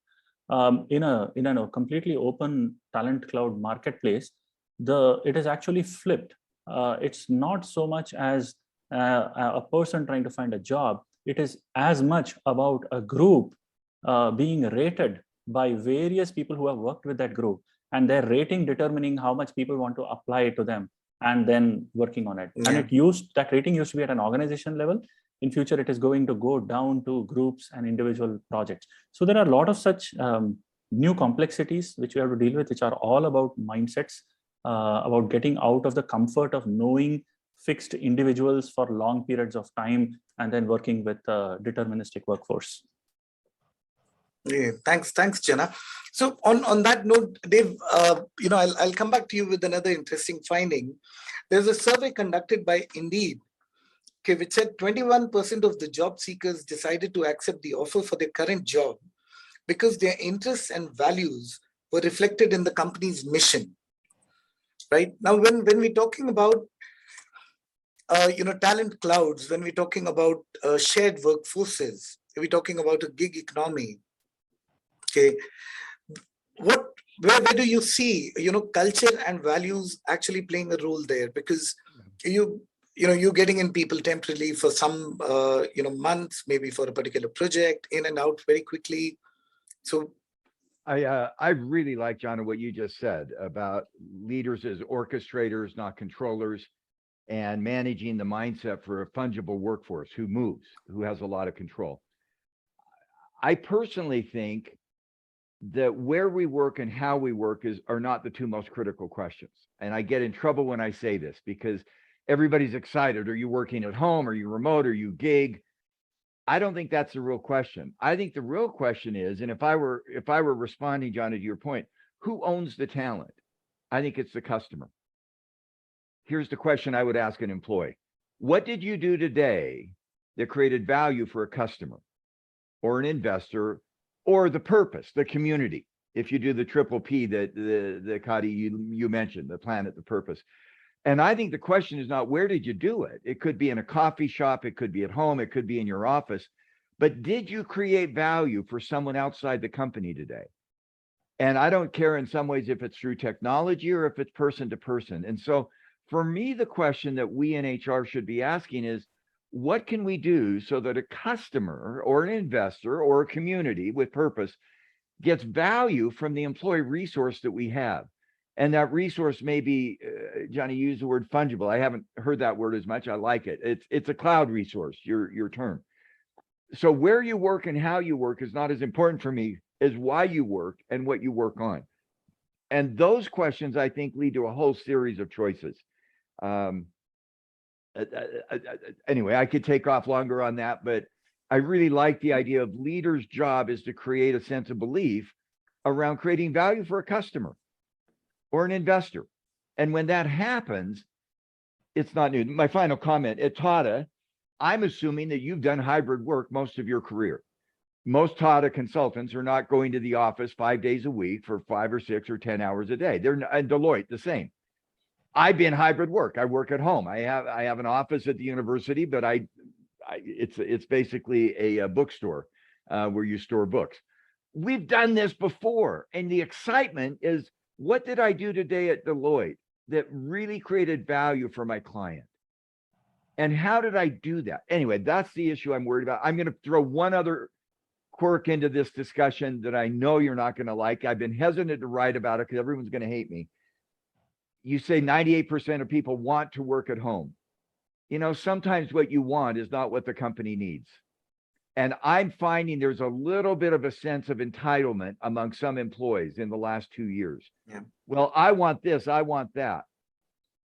In a completely open talent cloud marketplace, it is actually flipped. It's not so much as a person trying to find a job. It is as much about a group being rated by various people who have worked with that group, and their rating determining how much people want to apply to them and then working on it. And that rating used to be at an organization level. In future, it is going to go down to groups and individual projects. So there are a lot of such new complexities which we have to deal with, which are all about mindsets, about getting out of the comfort of knowing fixed individuals for long periods of time and then working with a deterministic workforce. Yeah, thanks, Jana. So on that note, Dave, I'll come back to you with another interesting finding. There's a survey conducted by Indeed, which said 21% of the job seekers decided to accept the offer for their current job because their interests and values were reflected in the company's mission. Right now, when we're talking about talent clouds, when we're talking about shared workforces, we're talking about a gig economy. Okay, where do you see culture and values actually playing a role there? Because you're getting in people temporarily for some months, maybe for a particular project, in and out very quickly. So I really like, John, what you just said about leaders as orchestrators, not controllers, and managing the mindset for a fungible workforce who moves, who has a lot of control. I personally think that where we work and how we work are not the two most critical questions. And I get in trouble when I say this because everybody's excited. Are you working at home? Are you remote? Are you gig? I don't think that's the real question. I think the real question is, and if I were responding, John, to your point, who owns the talent? I think it's the customer. Here's the question I would ask an employee. What did you do today that created value for a customer or an investor or the purpose, the community? If you do the triple P that Kati, you mentioned, the planet, the purpose. And I think the question is not where did you do it? It could be in a coffee shop, it could be at home, it could be in your office. But did you create value for someone outside the company today? And I don't care in some ways if it's through technology or if it's person to person. And so for me, the question that we in HR should be asking is, what can we do so that a customer or an investor or a community with purpose gets value from the employee resource that we have? And that resource may be, Johnny used the word fungible. I haven't heard that word as much. I like it. It's a cloud resource, your term. So where you work and how you work is not as important for me as why you work and what you work on. And those questions, I think, lead to a whole series of choices. Anyway, I could take off longer on that, but I really like the idea of leaders' job is to create a sense of belief around creating value for a customer or an investor. And when that happens, it's not new. My final comment, at Tata, I'm assuming that you've done hybrid work most of your career. Most Tata consultants are not going to the office 5 days a week for 5 or 6 or 10 hours a day. They're and Deloitte the same. I've been hybrid work. I work at home. I have an office at the university, but it's basically a bookstore where you store books. We've done this before, and the excitement is, what did I do today at Deloitte that really created value for my client? And how did I do that? Anyway, that's the issue I'm worried about. I'm going to throw one other quirk into this discussion that I know you're not going to like. I've been hesitant to write about it because everyone's going to hate me. You say 98% of people want to work at home. You know, sometimes what you want is not what the company needs. And I'm finding there's a little bit of a sense of entitlement among some employees in the last 2 years. Yeah. Well, I want this, I want that.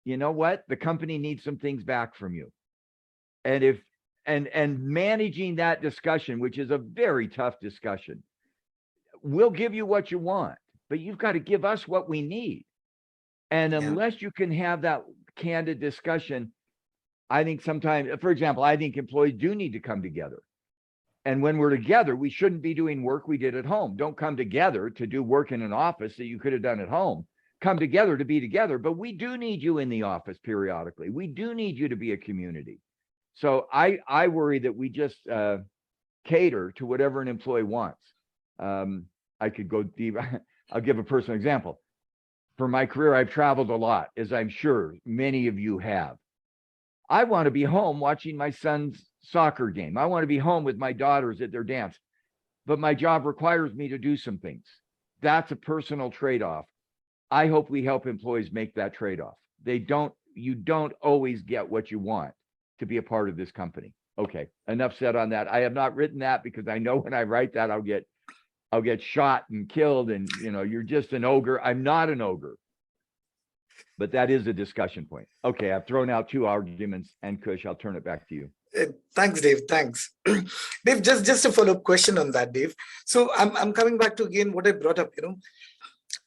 You know what? The company needs some things back from you. And if and managing that discussion, which is a very tough discussion, we'll give you what you want, but you've got to give us what we need. And unless you can have that candid discussion, I think sometimes, for example, I think employees do need to come together. And when we're together, we shouldn't be doing work we did at home. Don't come together to do work in an office that you could have done at home. Come together to be together, but we do need you in the office periodically. We do need you to be a community. So I worry that we just cater to whatever an employee wants. I could go deep. I'll give a personal example. For my career, I've traveled a lot, as I'm sure many of you have. I want to be home watching my son's soccer game. I want to be home with my daughters at their dance, but my job requires me to do some things. That's a personal trade-off. I hope we help employees make that trade-off. You don't always get what you want to be a part of this company. Okay, enough said on that. I have not written that because I know when I write that, I'll get shot and killed, and you're just an ogre. I'm not an ogre. But that is a discussion point. Okay, I've thrown out 2 arguments, and Kush, I'll turn it back to you. Thanks, Dave. Thanks. Dave, just a follow-up question on that, Dave. So I'm coming back to again what I brought up.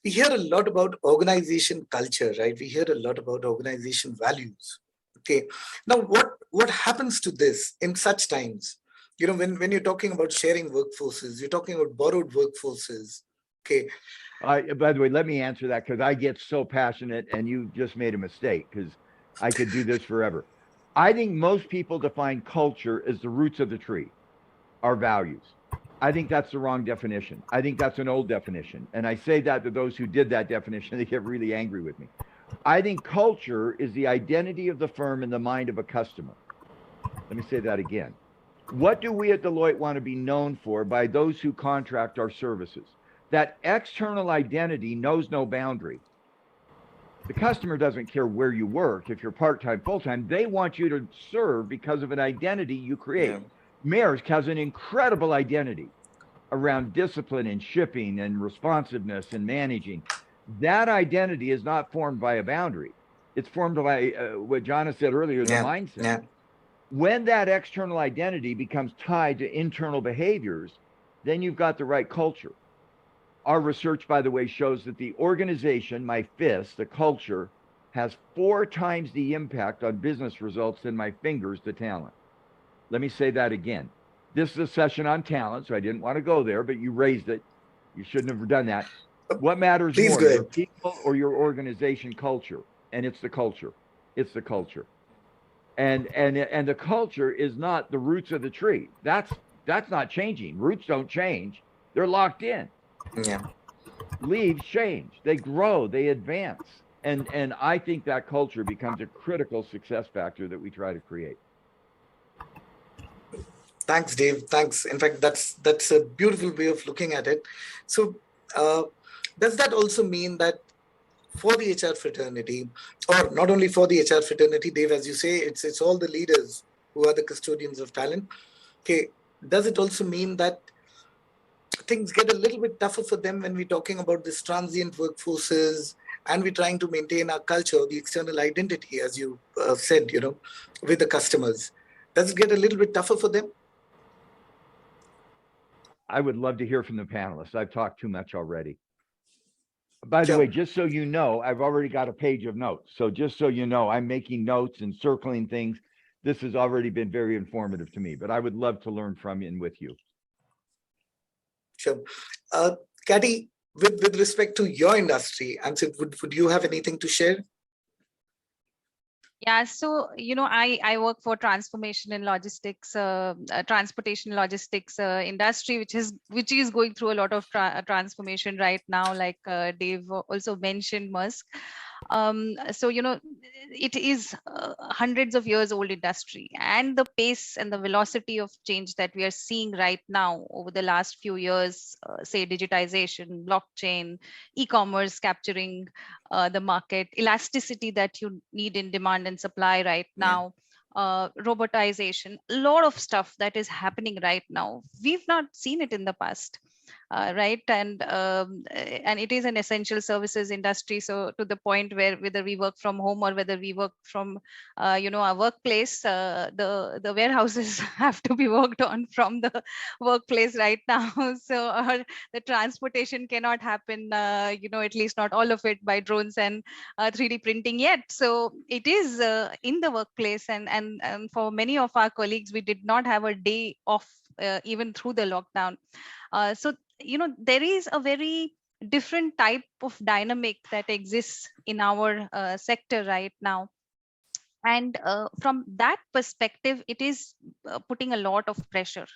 We hear a lot about organization culture, right? We hear a lot about organization values. Okay. Now, what happens to this in such times? When you're talking about sharing workforces, you're talking about borrowed workforces. Okay. By the way, let me answer that because I get so passionate, and you just made a mistake because I could do this forever. I think most people define culture as the roots of the tree, our values. I think that's the wrong definition. I think that's an old definition. And I say that to those who did that definition, they get really angry with me. I think culture is the identity of the firm in the mind of a customer. Let me say that again. What do we at Deloitte want to be known for by those who contract our services? That external identity knows no boundary. The customer doesn't care where you work, if you're part-time, full-time. They want you to serve because of an identity you create. Yeah. Maersk has an incredible identity around discipline and shipping and responsiveness and managing. That identity is not formed by a boundary. It's formed by what John said earlier, the mindset. Yeah. When that external identity becomes tied to internal behaviors, then you've got the right culture. Our research, by the way, shows that the organization, my fist, the culture, has 4 times the impact on business results than my fingers to talent. Let me say that again. This is a session on talent, so I didn't want to go there, but you raised it. You shouldn't have done that. What matters more, your people or your organization culture? And it's the culture. It's the culture. And the culture is not the roots of the tree. That's not changing. Roots don't change. They're locked in. Yeah. Leaves change. They grow, they advance. And I think that culture becomes a critical success factor that we try to create. Thanks, Dave. Thanks. In fact, that's a beautiful way of looking at it. So, does that also mean that for the HR fraternity, or not only for the HR fraternity, Dave, as you say, it's all the leaders who are the custodians of talent. Okay, does it also mean that things get a little bit tougher for them when we're talking about this transient workforces and we're trying to maintain our culture, the external identity, as you said, with the customers? Does it get a little bit tougher for them? I would love to hear from the panelists. I've talked too much already. By the Sure. way, just so you know, I've already got a page of notes. So just so you know, I'm making notes and circling things. This has already been very informative to me, but I would love to learn from you and with you. Sure. Kathy, with respect to your industry, would you have anything to share? Yeah, so I work for transformation in logistics, transportation logistics industry, which is going through a lot of transformation right now, like Dave also mentioned, Maersk. So it is hundreds of years old industry, and the pace and the velocity of change that we are seeing right now over the last few years, say digitization, blockchain, e-commerce capturing the market, elasticity that you need in demand and supply right now, robotization, a lot of stuff that is happening right now. We've not seen it in the past. Right, and it is an essential services industry. So to the point where whether we work from home or whether we work from our workplace, the warehouses have to be worked on from the workplace right now. So the transportation cannot happen, at least not all of it, by drones and 3D printing yet. So it is in the workplace, and for many of our colleagues, we did not have a day off even through the lockdown. So there is a very different type of dynamic that exists in our sector right now. And from that perspective, it is putting a lot of pressure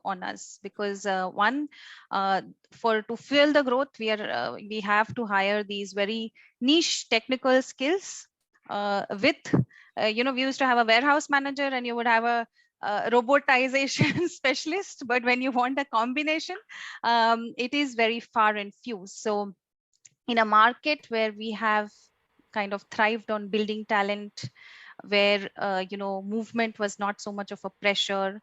on us, because one, to fuel the growth, we have to hire these very niche technical skills. We used to have a warehouse manager, and you would have a robotization specialist, but when you want a combination, it is very far and few. So in a market where we have kind of thrived on building talent, where movement was not so much of a pressure,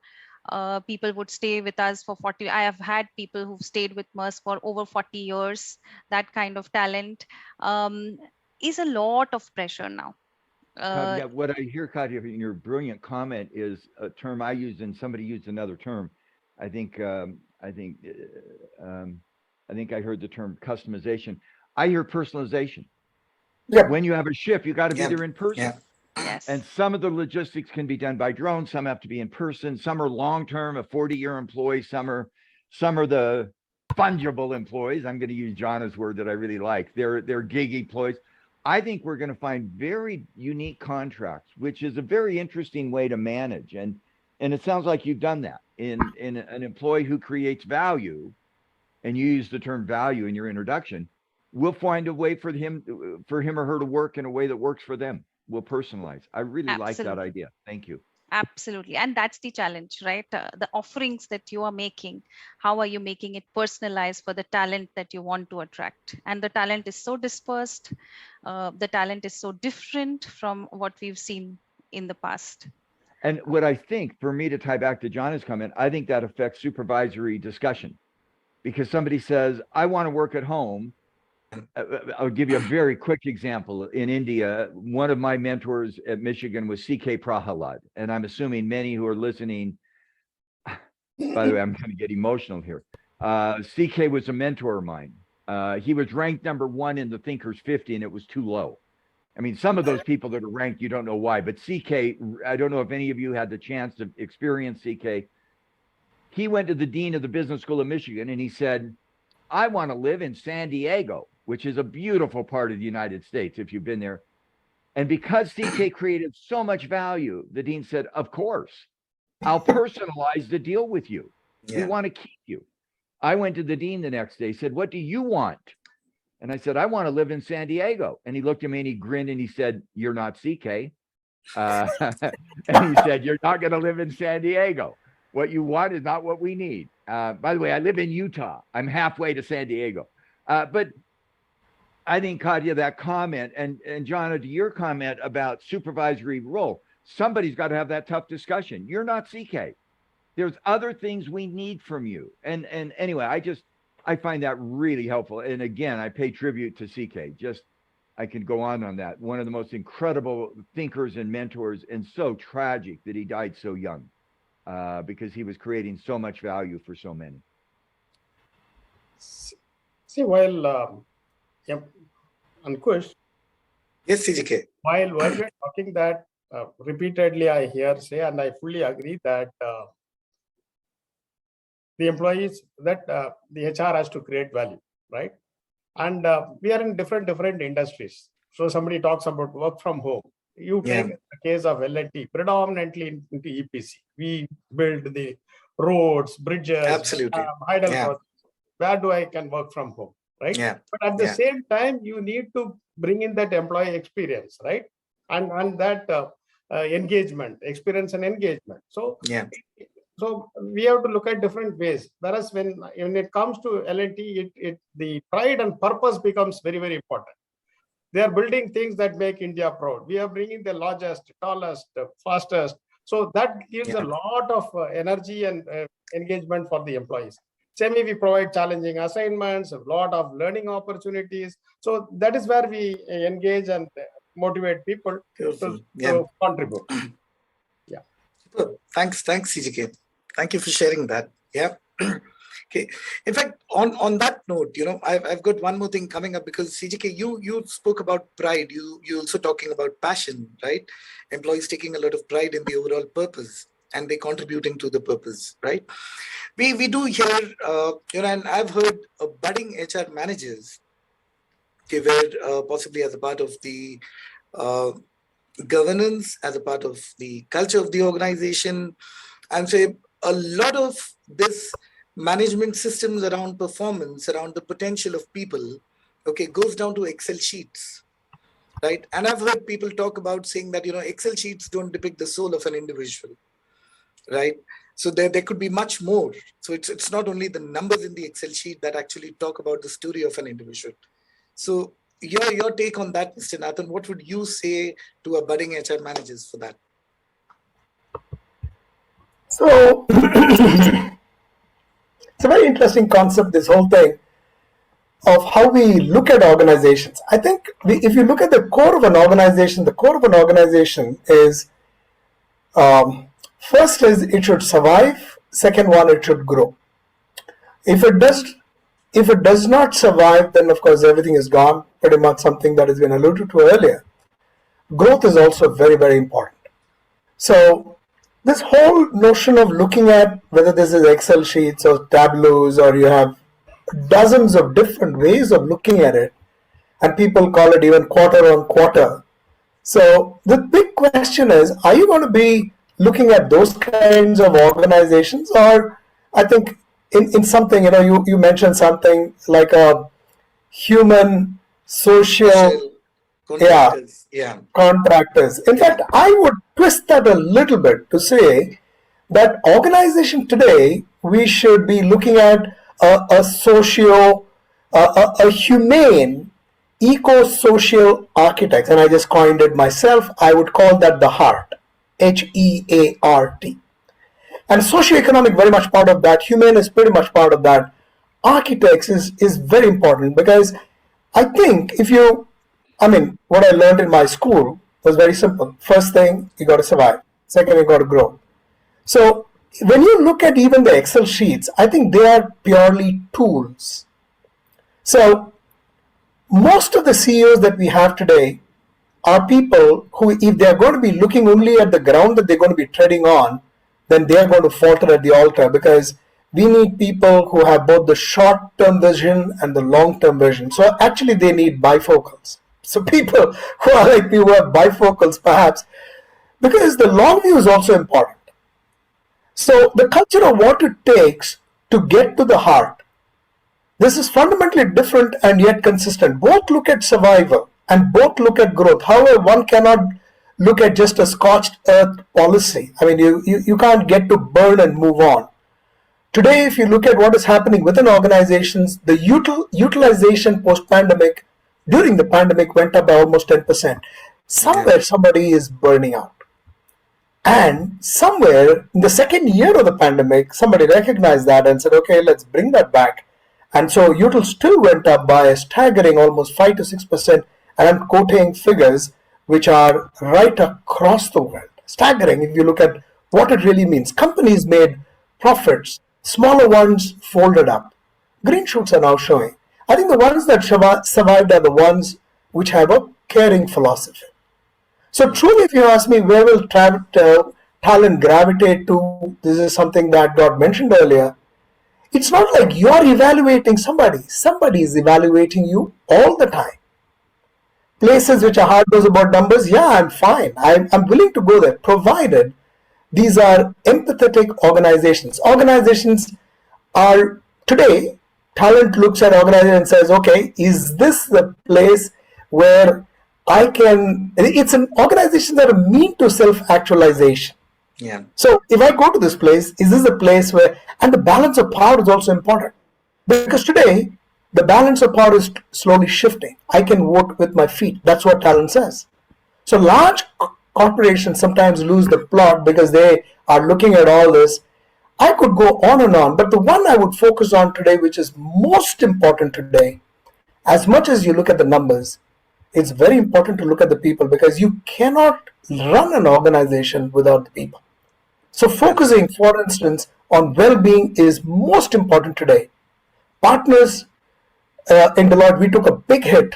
people would stay with us for 40. I have had people who've stayed with Maersk for over 40 years. That kind of talent is a lot of pressure now. Yeah, what I hear, Katya, in your brilliant comment is a term I used, and somebody used another term. I think I heard the term customization. I hear personalization. Yep. When you have a shift, you got to be there in person. Yeah. Yes. And some of the logistics can be done by drone. Some have to be in person. Some are long-term, a 40-year employee. Some are the fungible employees. I'm going to use Jana's word that I really like. They're gig employees. I think we're going to find very unique contracts, which is a very interesting way to manage. And it sounds like you've done that in an employee who creates value, and you use the term value in your introduction. We'll find a way for him or her to work in a way that works for them. We'll personalize. I really like that idea. Thank you. Absolutely. And that's the challenge, right? The offerings that you are making, how are you making it personalized for the talent that you want to attract? And the talent is so dispersed. The talent is so different from what we've seen in the past. And what I think, for me to tie back to Jana's comment, I think that affects supervisory discussion, because somebody says, I want to work at home. I'll give you a very quick example. In India, one of my mentors at Michigan was C.K. Prahalad. And I'm assuming many who are listening, by the way, I'm going to get emotional here. C.K. was a mentor of mine. He was ranked #1 in the Thinkers 50, and it was too low. I mean, some of those people that are ranked, you don't know why. But C.K., I don't know if any of you had the chance to experience C.K. He went to the dean of the business school of Michigan, and he said, I want to live in San Diego, which is a beautiful part of the United States, if you've been there. And because CK created so much value, the dean said, of course, I'll personalize the deal with you. We want to keep you. I went to the dean the next day, said, what do you want? And I said, I want to live in San Diego. And he looked at me and he grinned and he said, you're not CK. And he said, you're not going to live in San Diego. What you want is not what we need. By the way, I live in Utah. I'm halfway to San Diego. But I think, Katya, that comment, and Jana, to your comment about supervisory role, somebody's got to have that tough discussion. You're not CK. There's other things we need from you. And anyway, I find that really helpful. And again, I pay tribute to CK. I can go on that. One of the most incredible thinkers and mentors, and so tragic that he died so young, because he was creating so much value for so many. See, while Ankkush, Yes, CGK. while we're talking that, repeatedly I hear say, and I fully agree that the employees, that the HR has to create value, right? And we are in different industries. So somebody talks about work from home. You take the case of L&T, predominantly into EPC. We build the roads, bridges, Absolutely. idle projects. Where I can work from home, right? But at the same time, you need to bring in that employee experience, right? And that engagement, experience and engagement. So we have to look at different ways. Whereas when it comes to L&T, the pride and purpose becomes very, very important. They are building things that make India proud. We are bringing the largest, tallest, fastest. So that gives a lot of energy and engagement for the employees. Same way, we provide challenging assignments, a lot of learning opportunities. So that is where we engage and motivate people to contribute. Super. Thanks, CGK. Thank you for sharing that. Okay. In fact, on that note, I've got one more thing coming up, because CGK, you spoke about pride. You also talking about passion, right? Employees taking a lot of pride in the overall purpose, and they contributing to the purpose, right? We do hear, and I've heard budding HR managers, where possibly as a part of the governance, as a part of the culture of the organization, and say a lot of this management systems around performance, around the potential of people, goes down to Excel sheets, right? And I've heard people talk about saying that, Excel sheets don't depict the soul of an individual, right? So there could be much more. So it's not only the numbers in the Excel sheet that actually talk about the story of an individual. So your take on that, Mr. Nathan, what would you say to a budding HR managers for that? So it's a very interesting concept, this whole thing of how we look at organizations. I think if you look at the core of an organization, is first is it should survive. Second one, it should grow. If it does not survive, then of course everything is gone. Pretty much something that has been alluded to earlier. Growth is also very, very important. So this whole notion of looking at whether this is Excel sheets or tableaus, or you have dozens of different ways of looking at it, and people call it even quarter on quarter. So the big question is, are you going to be looking at those kinds of organizations? Or I think in something, you mentioned something like a human social contractors. In fact, I would twist that a little bit to say that organization today, we should be looking at a humane eco-social architects, and I just coined it myself. I would call that the heart, HEART. And socioeconomic very much part of that. Humane is pretty much part of that. Architects is very important, because I think what I learned in my school was very simple. First thing, you got to survive. Second, you got to grow. So when you look at even the Excel sheets, I think they are purely tools. So most of the CEOs that we have today are people who, if they're going to be looking only at the ground that they're going to be treading on, then they're going to falter at the altar, because we need people who have both the short-term vision and the long-term vision. So actually they need bifocals. So people who are like me, who have bifocals perhaps, because the long view is also important. So the culture of what it takes to get to the heart, this is fundamentally different and yet consistent. Both look at survival and both look at growth. However, one cannot look at just a scorched earth policy. I mean, you can't get to burn and move on. Today, if you look at what is happening within organizations, the utilization post-pandemic, during the pandemic, went up by almost 10%. Somewhere somebody is burning out. And somewhere in the second year of the pandemic, somebody recognized that and said, okay, let's bring that back. And so util still went up by a staggering almost 5 to 6%. And I'm quoting figures which are right across the world. Staggering if you look at what it really means. Companies made profits, smaller ones folded up. Green shoots are now showing. I think the ones that survived are the ones which have a caring philosophy. So truly, if you ask me, where will talent gravitate to? This is something that got mentioned earlier. It's not like you're evaluating somebody. Somebody is evaluating you all the time. Places which are hard about numbers, yeah, I'm fine. I'm willing to go there, provided these are empathetic organizations. Organizations are, today, talent looks at organization and says, okay, is this the place where I can, it's an organization that are mean to self-actualization. Yeah. So if I go to this place, is this a place where, and the balance of power is also important. Because today, the balance of power is slowly shifting. I can vote with my feet. That's what talent says. So large corporations sometimes lose the plot because they are looking at all this. I could go on and on, but the one I would focus on today, which is most important today, as much as you look at the numbers, it's very important to look at the people, because you cannot run an organization without the people. So focusing, for instance, on well-being is most important today. Partners in Deloitte, we took a big hit,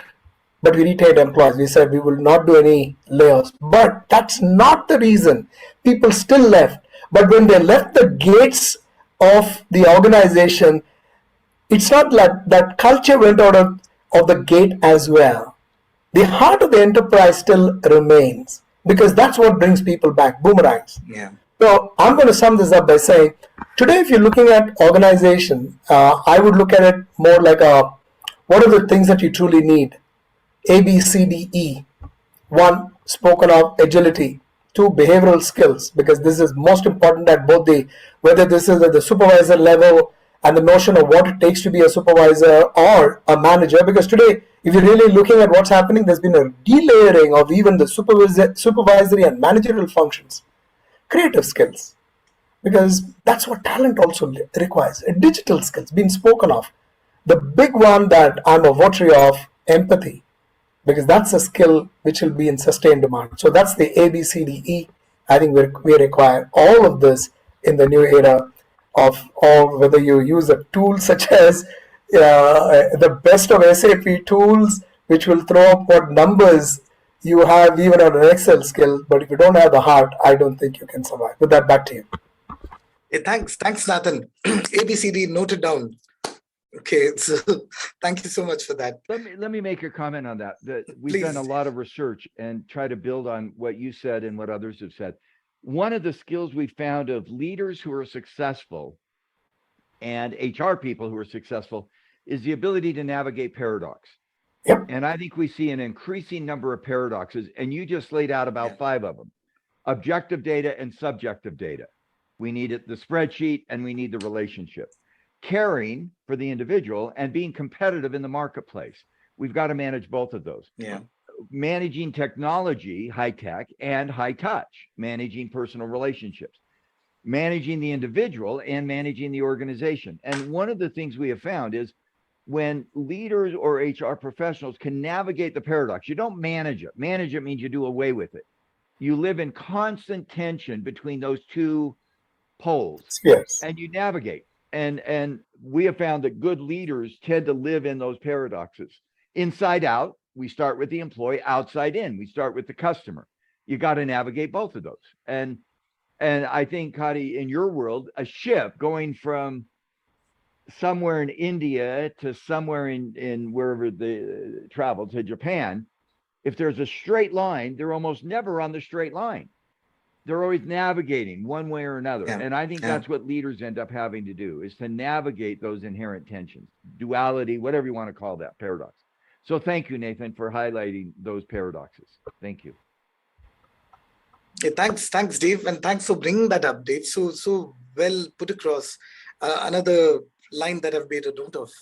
but we retained employees. We said we will not do any layoffs. But that's not the reason. People still left. But when they left the gates of the organization, it's not like that culture went out of the gate as well. The heart of the enterprise still remains, because that's what brings people back, boomerangs. Yeah. So I'm going to sum this up by saying, today if you're looking at organization, I would look at it more like what are the things that you truly need? A, B, C, D, E. 1, spoken of agility. 2, behavioral skills, because this is most important at both whether this is at the supervisor level and the notion of what it takes to be a supervisor or a manager. Because today, if you're really looking at what's happening, there's been a delayering of even the supervisory and managerial functions. Creative skills, because that's what talent also requires. Digital skills being spoken of. The big one that I'm a votary of, empathy, because that's a skill which will be in sustained demand. So that's the A, B, C, D, E. I think we require all of this in the new era of, or whether you use a tool such as the best of SAP tools, which will throw up what numbers you have even on an Excel skill, but if you don't have the heart, I don't think you can survive. With that, back to you. Hey, thanks, Nathan. ABCD noted down. Okay, so thank you so much for that. Let me make a comment on that. We've Please. done a lot of research and try to build on what you said and what others have said. One of the skills we found of leaders who are successful and HR people who are successful is the ability to navigate paradox. Yep. And I think we see an increasing number of paradoxes, and you just laid out about 5 of them. Objective data and subjective data. We need the spreadsheet and we need the relationship. Caring for the individual and being competitive in the marketplace. We've got to manage both of those. Yeah. Managing technology, high tech, and high touch, managing personal relationships, managing the individual and managing the organization. And one of the things we have found is when leaders or HR professionals can navigate the paradox, you don't manage it. Manage it means you do away with it. You live in constant tension between those two poles. Yes. And you navigate. And we have found that good leaders tend to live in those paradoxes. Inside out, we start with the employee. Outside in, we start with the customer. You got to navigate both of those. And I think, Kati, in your world, a ship going from somewhere in India to somewhere in wherever they travel to Japan, If there's a straight line, they're almost never on the straight line. They're always navigating one way or another. Yeah. And I think Yeah. that's what leaders end up having to do, is to navigate those inherent tensions, duality, whatever you want to call that, paradox. So thank you, Nathan, for highlighting those paradoxes. Thank you. Yeah, thanks, Dave, and thanks for bringing that up, Dave. So well put across. Another line that I've made a note of.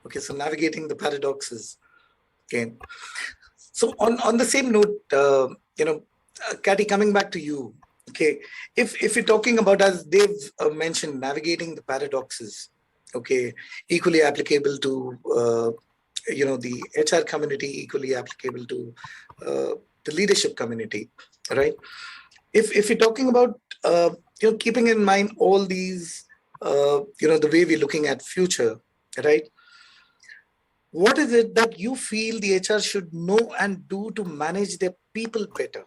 Okay, so navigating the paradoxes. Okay, so on the same note, Kathy, coming back to you. Okay, if you're talking about, as Dave mentioned, navigating the paradoxes. Okay, equally applicable to the HR community, equally applicable to the leadership community, right? If you're talking about keeping in mind all these the way we're looking at future, right? What is it that you feel the HR should know and do to manage their people better?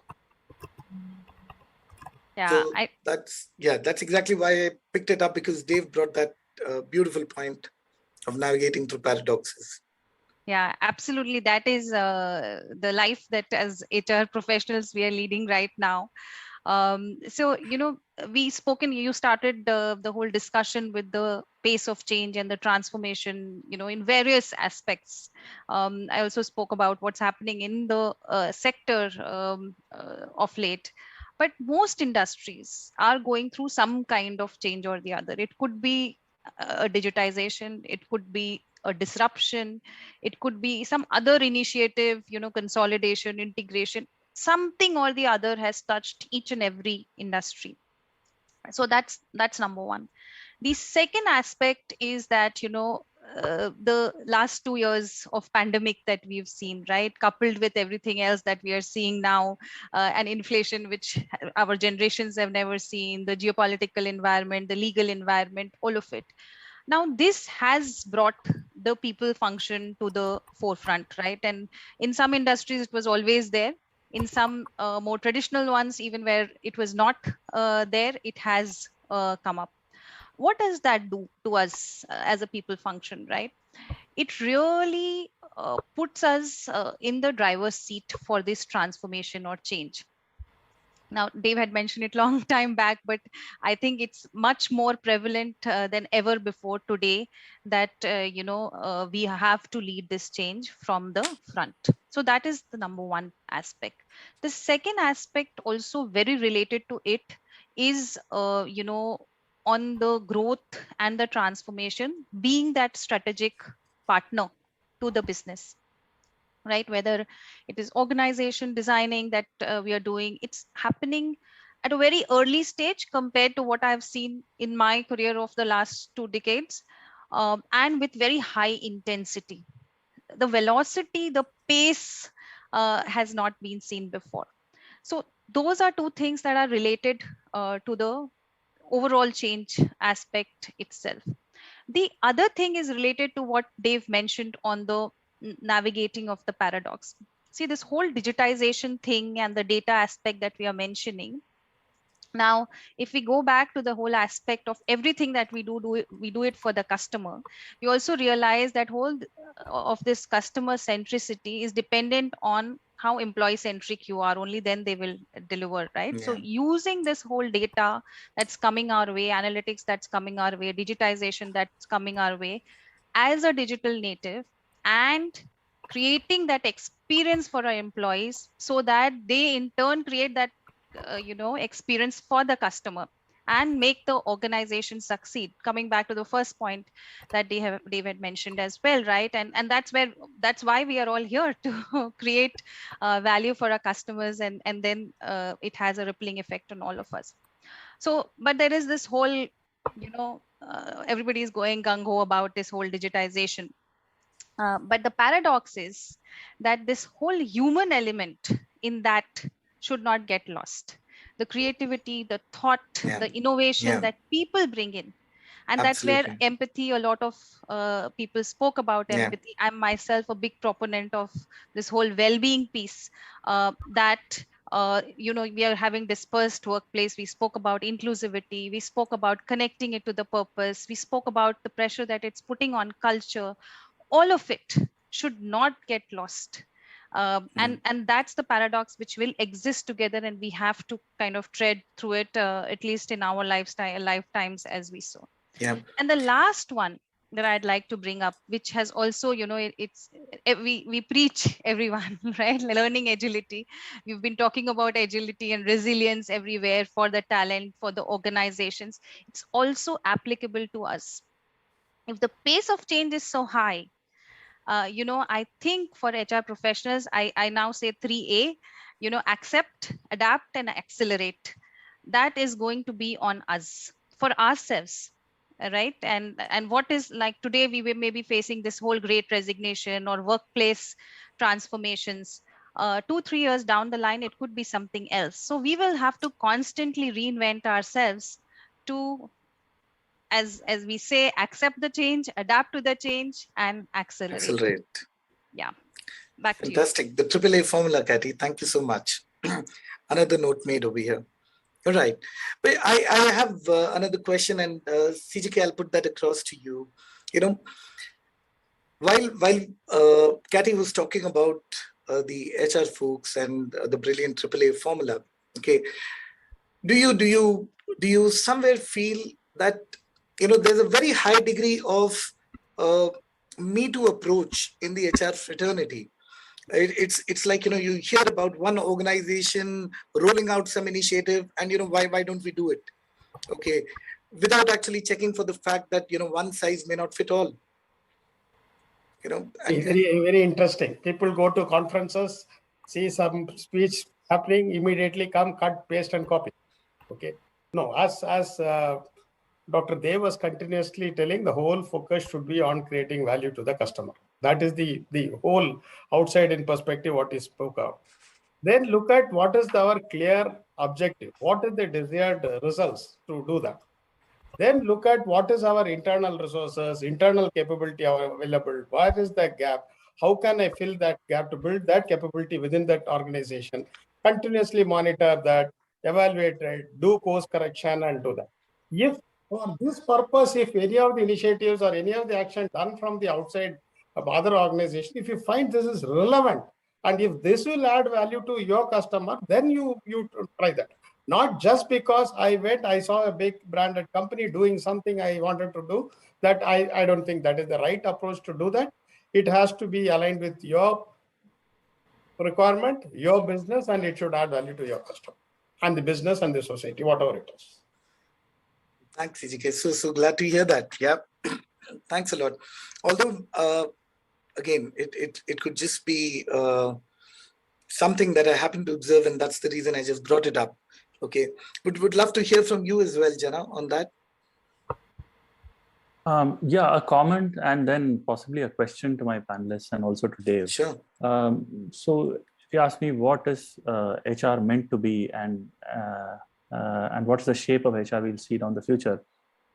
Yeah, So that's exactly why I picked it up, because Dave brought that beautiful point of navigating through paradoxes. Yeah, absolutely. That is the life that as HR professionals we are leading right now. So, you started the whole discussion with the pace of change and the transformation, in various aspects. I also spoke about what's happening in the sector of late. But most industries are going through some kind of change or the other. It could be a digitization, it could be a disruption, it could be some other initiative, consolidation, integration. Something or the other has touched each and every industry. So that's number one. The second aspect is that the last 2 years of pandemic that we've seen, right, coupled with everything else that we are seeing now, and inflation which our generations have never seen, the geopolitical environment, the legal environment, all of it. Now this has brought the people function to the forefront, right? And in some industries it was always there. In some more traditional ones, even where it was not there, it has come up. What does that do to us as a people function, right? It really puts us in the driver's seat for this transformation or change. Now, Dave had mentioned it long time back, but I think it's much more prevalent than ever before today that, we have to lead this change from the front. So that is the number one aspect. The second aspect, also very related to it, is, on the growth and the transformation, being that strategic partner to the business, right? Whether it is organization designing that we are doing, it's happening at a very early stage compared to what I've seen in my career of the last 2 decades, and with very high intensity. The velocity, the pace has not been seen before. So those are two things that are related to the overall change aspect itself. The other thing is related to what Dave mentioned on the navigating of the paradox. See, this whole digitization thing and the data aspect that we are mentioning. Now, if we go back to the whole aspect of everything that we do it for the customer, we also realize that whole of this customer centricity is dependent on how employee centric you are. Only then they will deliver, right? Yeah. So using this whole data that's coming our way, analytics that's coming our way, digitization that's coming our way, as a digital native, and creating that experience for our employees so that they in turn create that experience for the customer and make the organization succeed. Coming back to the first point that David mentioned as well, right? And that's why we are all here, to create value for our customers, and then it has a rippling effect on all of us. So, but there is this whole, everybody is going gung-ho about this whole digitization. But the paradox is that this whole human element in that should not get lost. The creativity, the thought, the innovation that people bring in. And that's where empathy, a lot of people spoke about empathy. I'm myself a big proponent of this whole well-being piece, that we are having dispersed workplace. We spoke about inclusivity. We spoke about connecting it to the purpose. We spoke about the pressure that it's putting on culture. All of it should not get lost. And that's the paradox which will exist together, and we have to kind of tread through it, at least in our lifetimes as we saw. Yeah. And the last one that I'd like to bring up, which has also, we preach everyone, right? Learning agility. We've been talking about agility and resilience everywhere for the talent, for the organizations. It's also applicable to us. If the pace of change is so high, I think for HR professionals, I now say 3A, accept, adapt, and accelerate. That is going to be on us, for ourselves, right? And what is like today, we may be facing this whole great resignation or workplace transformations. 2-3 years down the line, it could be something else. So we will have to constantly reinvent ourselves to, as we say, accept the change, adapt to the change, and accelerate. Yeah, back to you. Fantastic. The AAA formula, Kathy. Thank you so much. Another note made over here. All right. But I have another question, and CJK, I'll put that across to you. While Kathy was talking about the HR folks and the brilliant AAA formula, okay, do you somewhere feel that there's a very high degree of Me Too approach in the HR fraternity? It's like you hear about one organization rolling out some initiative, and why don't we do it? Okay, without actually checking for the fact that one size may not fit all. Very, very interesting. People go to conferences, see some speech happening, immediately come, cut, paste, and copy. Okay. No, as Dr. Dev was continuously telling, the whole focus should be on creating value to the customer. That is the whole outside in perspective what he spoke of. Then look at what is our clear objective. What is the desired results to do that? Then look at what is our internal resources, internal capability available. What is the gap? How can I fill that gap to build that capability within that organization? Continuously monitor that, evaluate it, do course correction, and do that. If for this purpose, if any of the initiatives or any of the action done from the outside of other organization, if you find this is relevant, and if this will add value to your customer, then you try that. Not just because I saw a big branded company doing something I wanted to do, that I don't think that is the right approach to do that. It has to be aligned with your requirement, your business, and it should add value to your customer and the business and the society, whatever it is. Thanks, CJK. So glad to hear that. Yeah. Thanks a lot. Although, again, it could just be something that I happen to observe, and that's the reason I just brought it up. Okay. Would love to hear from you as well, Jana, on that. Yeah, a comment and then possibly a question to my panelists and also to Dave. Sure. So if you ask me what is HR meant to be and what's the shape of HR we'll see down the future,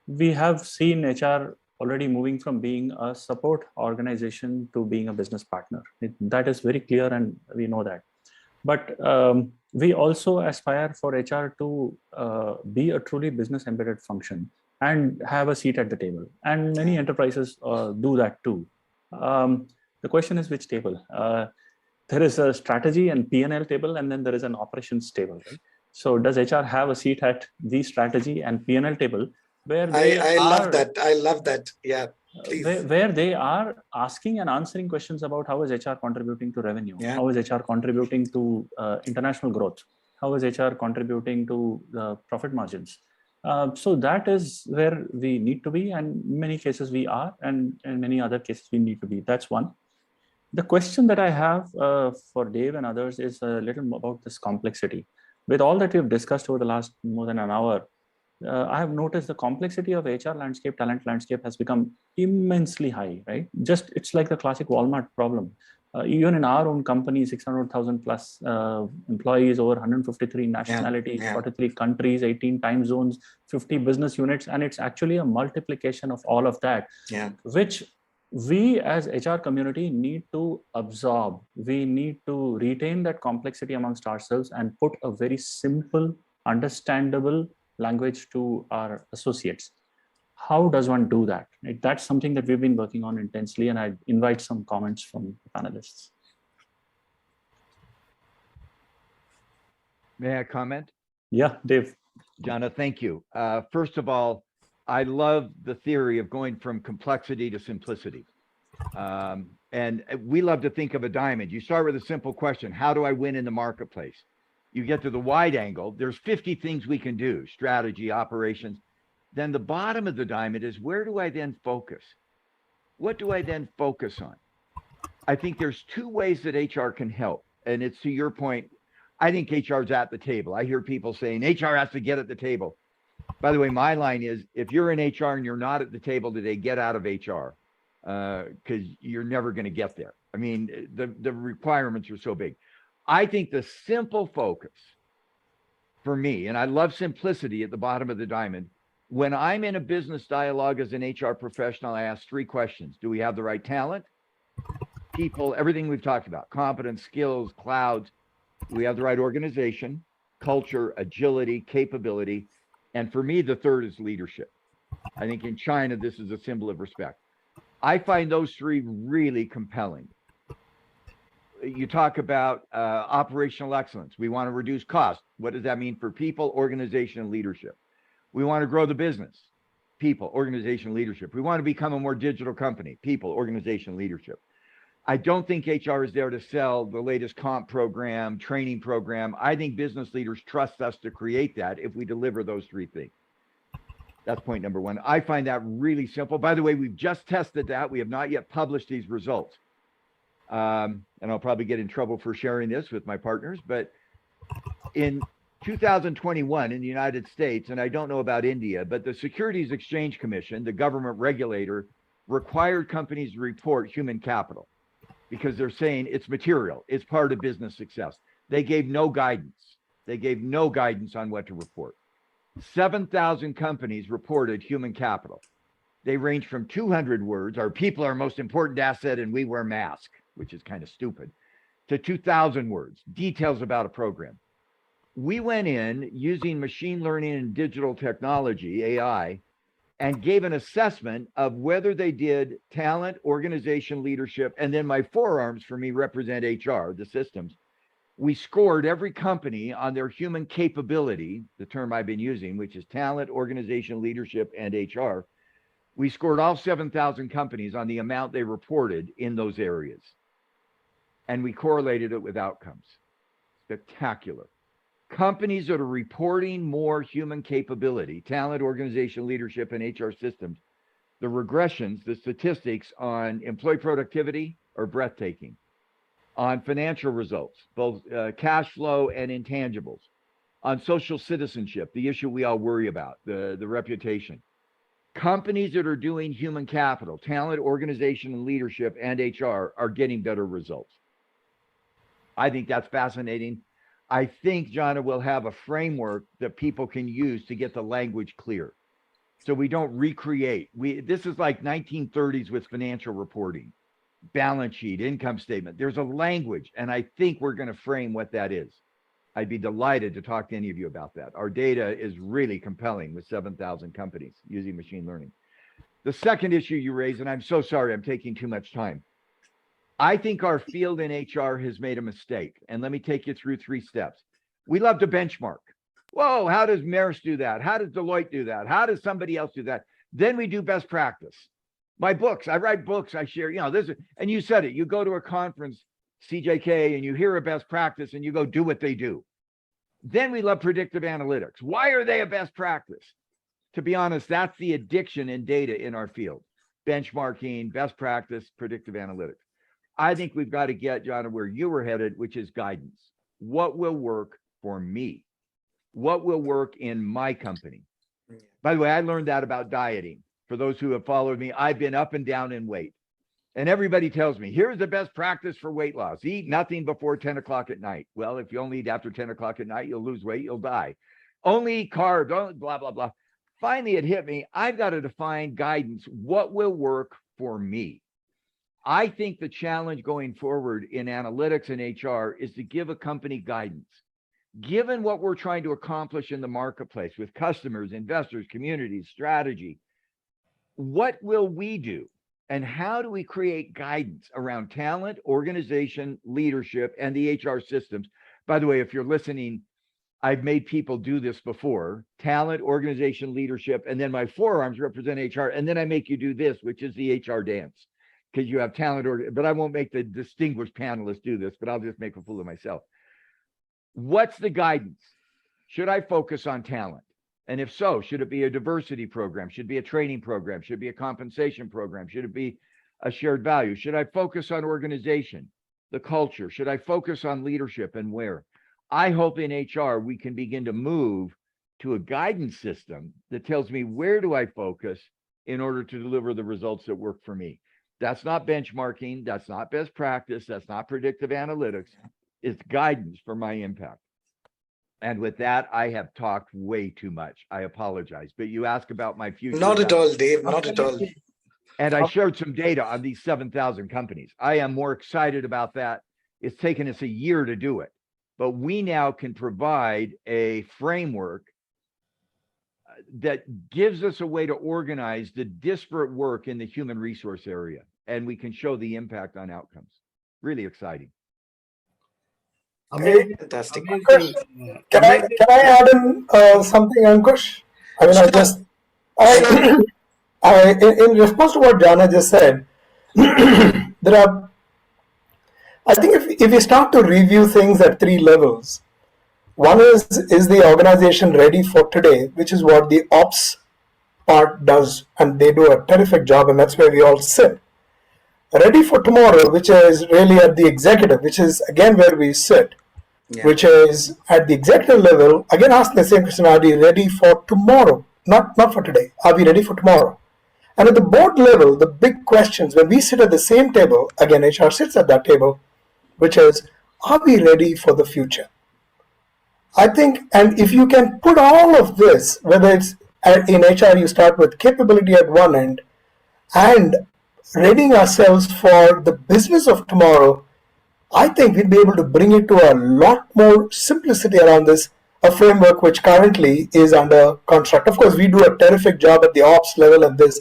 we have seen HR already moving from being a support organization to being a business partner. That is very clear, and we know that. But we also aspire for HR to be a truly business embedded function and have a seat at the table. And many enterprises do that too. The question is which table? There is a strategy and P&L table, and then there is an operations table, right? So does HR have a seat at the strategy and P&L table where I love that. I love that. Yeah. Where they are asking and answering questions about how is HR contributing to revenue? Yeah. How is HR contributing to international growth? How is HR contributing to profit margins? So that is where we need to be, and in many cases we are, and in many other cases we need to be. That's one. The question that I have for Dave and others is a little about this complexity. With all that we've discussed over the last more than an hour, I have noticed the complexity of HR landscape, talent landscape has become immensely high, right? Just, it's like the classic Walmart problem. Even in our own company, 600,000 plus employees, over 153 nationalities, 43 countries, 18 time zones, 50 business units. And it's actually a multiplication of all of that, which we as HR community need to absorb. We need to retain that complexity amongst ourselves and put a very simple, understandable language to our associates. How does one do that? That's something that we've been working on intensely, and I invite some comments from the panelists. May I comment? Yeah, Dave. Jana, thank you. First of all, I love the theory of going from complexity to simplicity. And we love to think of a diamond. You start with a simple question: how do I win in the marketplace? You get to the wide angle. There's 50 things we can do: strategy, operations. Then the bottom of the diamond is, where do I then focus? What do I then focus on? I think there's two ways that HR can help. And it's to your point. I think HR is at the table. I hear people saying HR has to get at the table. By the way, my line is, if you're in HR and you're not at the table today, get out of HR, because you're never going to get there. I mean, the requirements are so big. I think the simple focus for me, and I love simplicity at the bottom of the diamond, when I'm in a business dialogue as an HR professional, I ask three questions. Do we have the right talent, people, everything we've talked about, competence, skills, clouds? Do we have the right organization, culture, agility, capability? And for me, the third is leadership. I think in China, this is a symbol of respect. I find those three really compelling. You talk about operational excellence. We want to reduce costs. What does that mean for people, organization, and leadership? We want to grow the business. People, organization, leadership. We want to become a more digital company. People, organization, leadership. I don't think HR is there to sell the latest comp program, training program. I think business leaders trust us to create that if we deliver those three things. That's point number one. I find that really simple. By the way, we've just tested that. We have not yet published these results. And I'll probably get in trouble for sharing this with my partners, but in 2021 in the United States, and I don't know about India, but the Securities Exchange Commission, the government regulator, required companies to report human capital because they're saying it's material. It's part of business success. They gave no guidance. They gave no guidance on what to report. 7,000 companies reported human capital. They range from 200 words, our people are our most important asset and we wear masks, which is kind of stupid, to 2,000 words, details about a program. We went in using machine learning and digital technology, AI, and gave an assessment of whether they did talent, organization, leadership, and then my forearms for me represent HR, the systems. We scored every company on their human capability, the term I've been using, which is talent, organization, leadership, and HR. We scored all 7,000 companies on the amount they reported in those areas. And we correlated it with outcomes. Spectacular. Companies that are reporting more human capability, talent, organization, leadership, and HR systems, the regressions, the statistics on employee productivity are breathtaking. On financial results, both cash flow and intangibles. On social citizenship, the issue we all worry about, the reputation. Companies that are doing human capital, talent, organization, and leadership, and HR are getting better results. I think that's fascinating. I think, Jana, will have a framework that people can use to get the language clear. So we don't recreate. This is like 1930s with financial reporting, balance sheet, income statement. There's a language, and I think we're going to frame what that is. I'd be delighted to talk to any of you about that. Our data is really compelling with 7,000 companies using machine learning. The second issue you raised, and I'm so sorry, I'm taking too much time. I think our field in HR has made a mistake. And let me take you through 3 steps. We love to benchmark. Whoa, how does Maersk do that? How does Deloitte do that? How does somebody else do that? Then we do best practice. My books, I write books, I share, and you said it, you go to a conference, CJK, and you hear a best practice and you go do what they do. Then we love predictive analytics. Why are they a best practice? To be honest, that's the addiction in data in our field. Benchmarking, best practice, predictive analytics. I think we've got to get, John, where you were headed, which is guidance. What will work for me? What will work in my company? By the way, I learned that about dieting. For those who have followed me, I've been up and down in weight. And everybody tells me, here's the best practice for weight loss. Eat nothing before 10 o'clock at night. Well, if you only eat after 10 o'clock at night, you'll lose weight, you'll die. Only eat carbs, only blah, blah, blah. Finally, it hit me. I've got to define guidance. What will work for me? I think the challenge going forward in analytics and HR is to give a company guidance. Given what we're trying to accomplish in the marketplace with customers, investors, communities, strategy, what will we do? And how do we create guidance around talent, organization, leadership, and the HR systems? By the way, if you're listening I've made people do this before: talent, organization, leadership, and then my forearms represent HR. And then I make you do this, which is the HR dance, because you have talent, but I won't make the distinguished panelists do this, but I'll just make a fool of myself. What's the guidance? Should I focus on talent? And if so, should it be a diversity program? Should it be a training program? Should it be a compensation program? Should it be a shared value? Should I focus on organization, the culture? Should I focus on leadership, and where? I hope in HR we can begin to move to a guidance system that tells me where do I focus in order to deliver the results that work for me. That's not benchmarking. That's not best practice. That's not predictive analytics. It's guidance for my impact. And with that, I have talked way too much. I apologize, but you ask about my future. Not at all, Dave, not at all. And I shared some data on these 7,000 companies. I am more excited about that. It's taken us a year to do it, but we now can provide a framework that gives us a way to organize the disparate work in the human resource area, and we can show the impact on outcomes. Really exciting. Amazing. Fantastic. Amazing. Can I add in something, Ankush? I mean, Sure. in response to what Jana just said, there are, I think if we start to review things at 3 levels, one is the organization ready for today, which is what the ops part does, and they do a terrific job, and that's where we all sit. Ready for tomorrow, which is really at the executive, which is again where we sit, which is at the executive level. Again, ask the same question: are we ready for tomorrow? Not for today. Are we ready for tomorrow? And at the board level, the big questions when we sit at the same table, again, HR sits at that table, which is: are we ready for the future? I think, and if you can put all of this, whether it's in HR, you start with capability at one end and readying ourselves for the business of tomorrow, I think we'll be able to bring it to a lot more simplicity around this, a framework which currently is under construct. Of course, we do a terrific job at the ops level and this,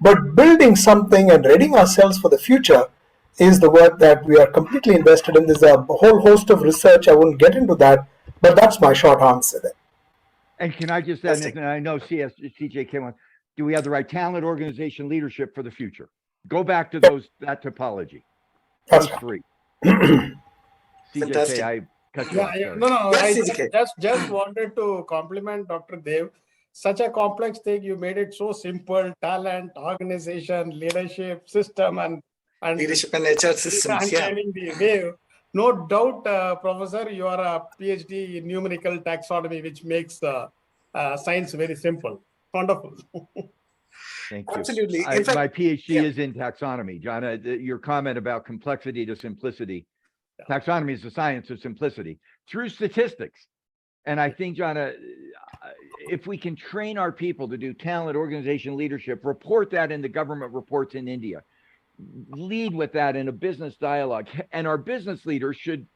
but building something and readying ourselves for the future is the work that we are completely invested in. There's a whole host of research. I wouldn't get into that, but that's my short answer there. And can I just add, and I know CJ came on, do we have the right talent, organization, leadership for the future? Go back to that topology. Those 3. Fantastic. I cut you off. No. Yes, I just wanted to compliment Dr. Dev. Such a complex thing, you made it so simple: talent, organization, leadership, system, and Leadership and HR systems. Yeah. the wave. No doubt, Professor, you are a PhD in numerical taxonomy, which makes science very simple. Wonderful. Thank you. Absolutely. My PhD is in taxonomy. John, your comment about complexity to simplicity. Taxonomy is the science of simplicity through statistics. And I think, John, if we can train our people to do talent, organization, leadership, report that in the government reports in India, lead with that in a business dialogue, and our business leaders should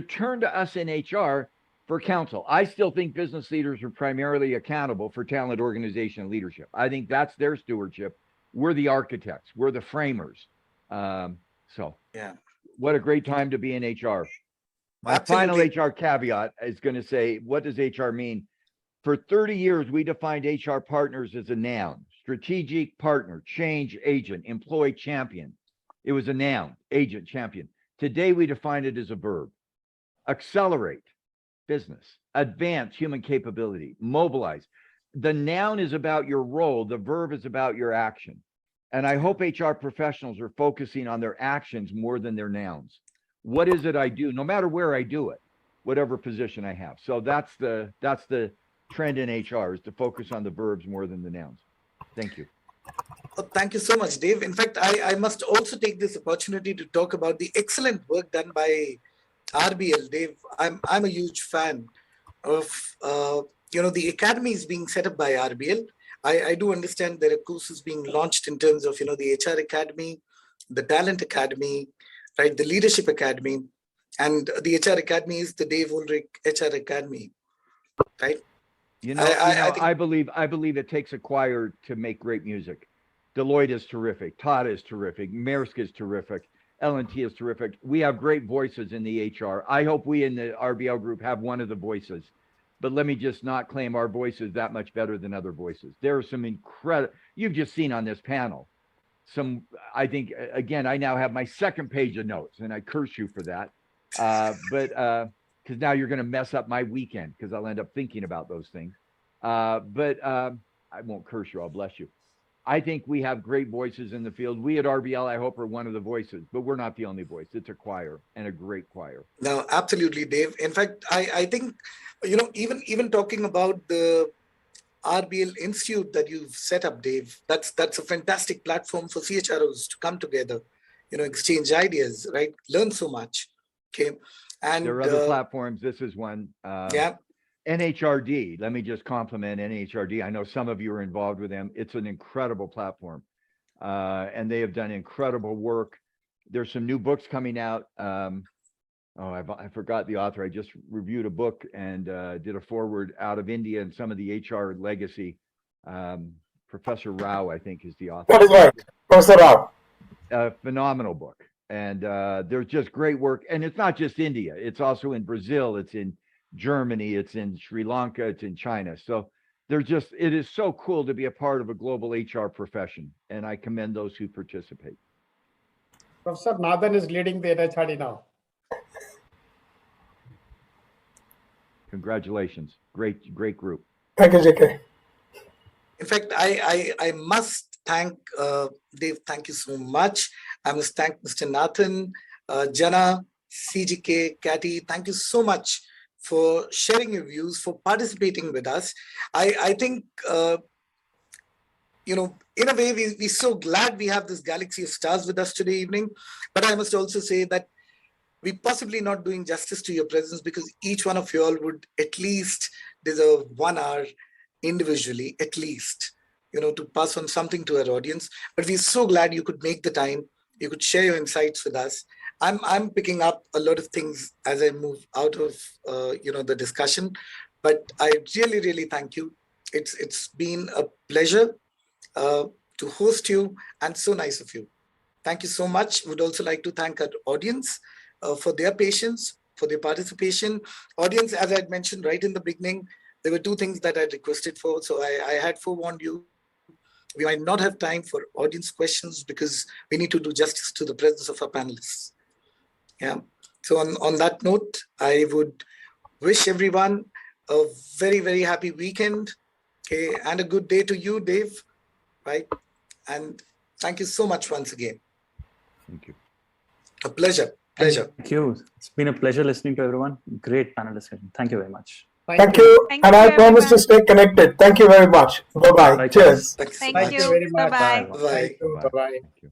turn to us in HR for counsel. I still think business leaders are primarily accountable for talent, organization, and leadership. I think that's their stewardship. We're the architects. We're the framers. So yeah, what a great time to be in HR. My final HR caveat is going to say, what does HR mean? For 30 years, we defined HR partners as a noun: strategic partner, change agent, employee champion. It was a noun: agent, champion. Today, we define it as a verb: accelerate business, advance human capability, mobilize. The noun is about your role. The verb is about your action. And I hope HR professionals are focusing on their actions more than their nouns. What is it I do, no matter where I do it, whatever position I have? So that's the trend in HR, is to focus on the verbs more than the nouns. Thank you. Oh, thank you so much, Dave. In fact, I must also take this opportunity to talk about the excellent work done by RBL. Dave, I'm a huge fan of the academies being set up by RBL. I do understand there are courses being launched in terms of the HR Academy, the Talent Academy, right, the Leadership Academy, and the HR Academy is the Dave Ulrich HR Academy, right? I believe it takes a choir to make great music. Deloitte is terrific. Tata is terrific. Maersk is terrific. L&T is terrific. We have great voices in the HR. I hope we in the RBL group have one of the voices but let me just not claim our voice is that much better than other voices. There are some incredible, you've just seen on this panel, I think, again, I now have my second page of notes, and I curse you for that. Because now you're going to mess up my weekend, because I'll end up thinking about those things. I won't curse you, I'll bless you. I think we have great voices in the field. We at RBL, I hope, are one of the voices, but we're not the only voice. It's a choir, and a great choir. No, absolutely, Dave. In fact, I think, even talking about the RBL Institute that you've set up, Dave, that's a fantastic platform for CHROs to come together, exchange ideas, right? Learn so much. Okay. And there are other platforms. This is one. Yeah. NHRD, let me just compliment NHRD. I know some of you are involved with them. It's an incredible platform, and they have done incredible work. There's some new books coming out. I forgot the author. I just reviewed a book and did a forward out of India and some of the HR legacy. Professor Rao, I think, is the author. That is right, Professor Rao. A phenomenal book. And there's just great work. And it's not just India. It's also in Brazil. It's in Germany, it's in Sri Lanka, it's in China. So it is so cool to be a part of a global HR profession. And I commend those who participate. Professor Nathan is leading the NHRD now. Congratulations. Great group. Thank you, JK. In fact, I must thank Dave. Thank you so much. I must thank Mr. Nathan, Jana, CGK, Kathy. Thank you so much for sharing your views, for participating with us. I think, in a way, we're so glad we have this galaxy of stars with us today evening. But I must also say that we possibly not doing justice to your presence, because each one of you all would at least deserve 1 hour individually, at least, to pass on something to our audience. But we're so glad you could make the time. You could share your insights with us. I'm picking up a lot of things as I move out of the discussion, but I really, really thank you. It's been a pleasure to host you, and so nice of you. Thank you so much. Would also like to thank our audience for their patience, for their participation. Audience, as I had mentioned right in the beginning, there were 2 things that I requested for. So I had forewarned you. We might not have time for audience questions because we need to do justice to the presence of our panelists. Yeah. So on that note, I would wish everyone a very, very happy weekend. Okay, and a good day to you, Dave. Right. And thank you so much once again. Thank you. A pleasure. Pleasure. Thank you. It's been a pleasure listening to everyone. Great panel discussion. Thank you very much. Thank you. Thank And you, I promise to everyone. stay connected. Thank you very much. Bye-bye. Likewise. Cheers. Thanks so Thank much. you. very much. Bye-bye. Bye. Bye-bye. Thank you.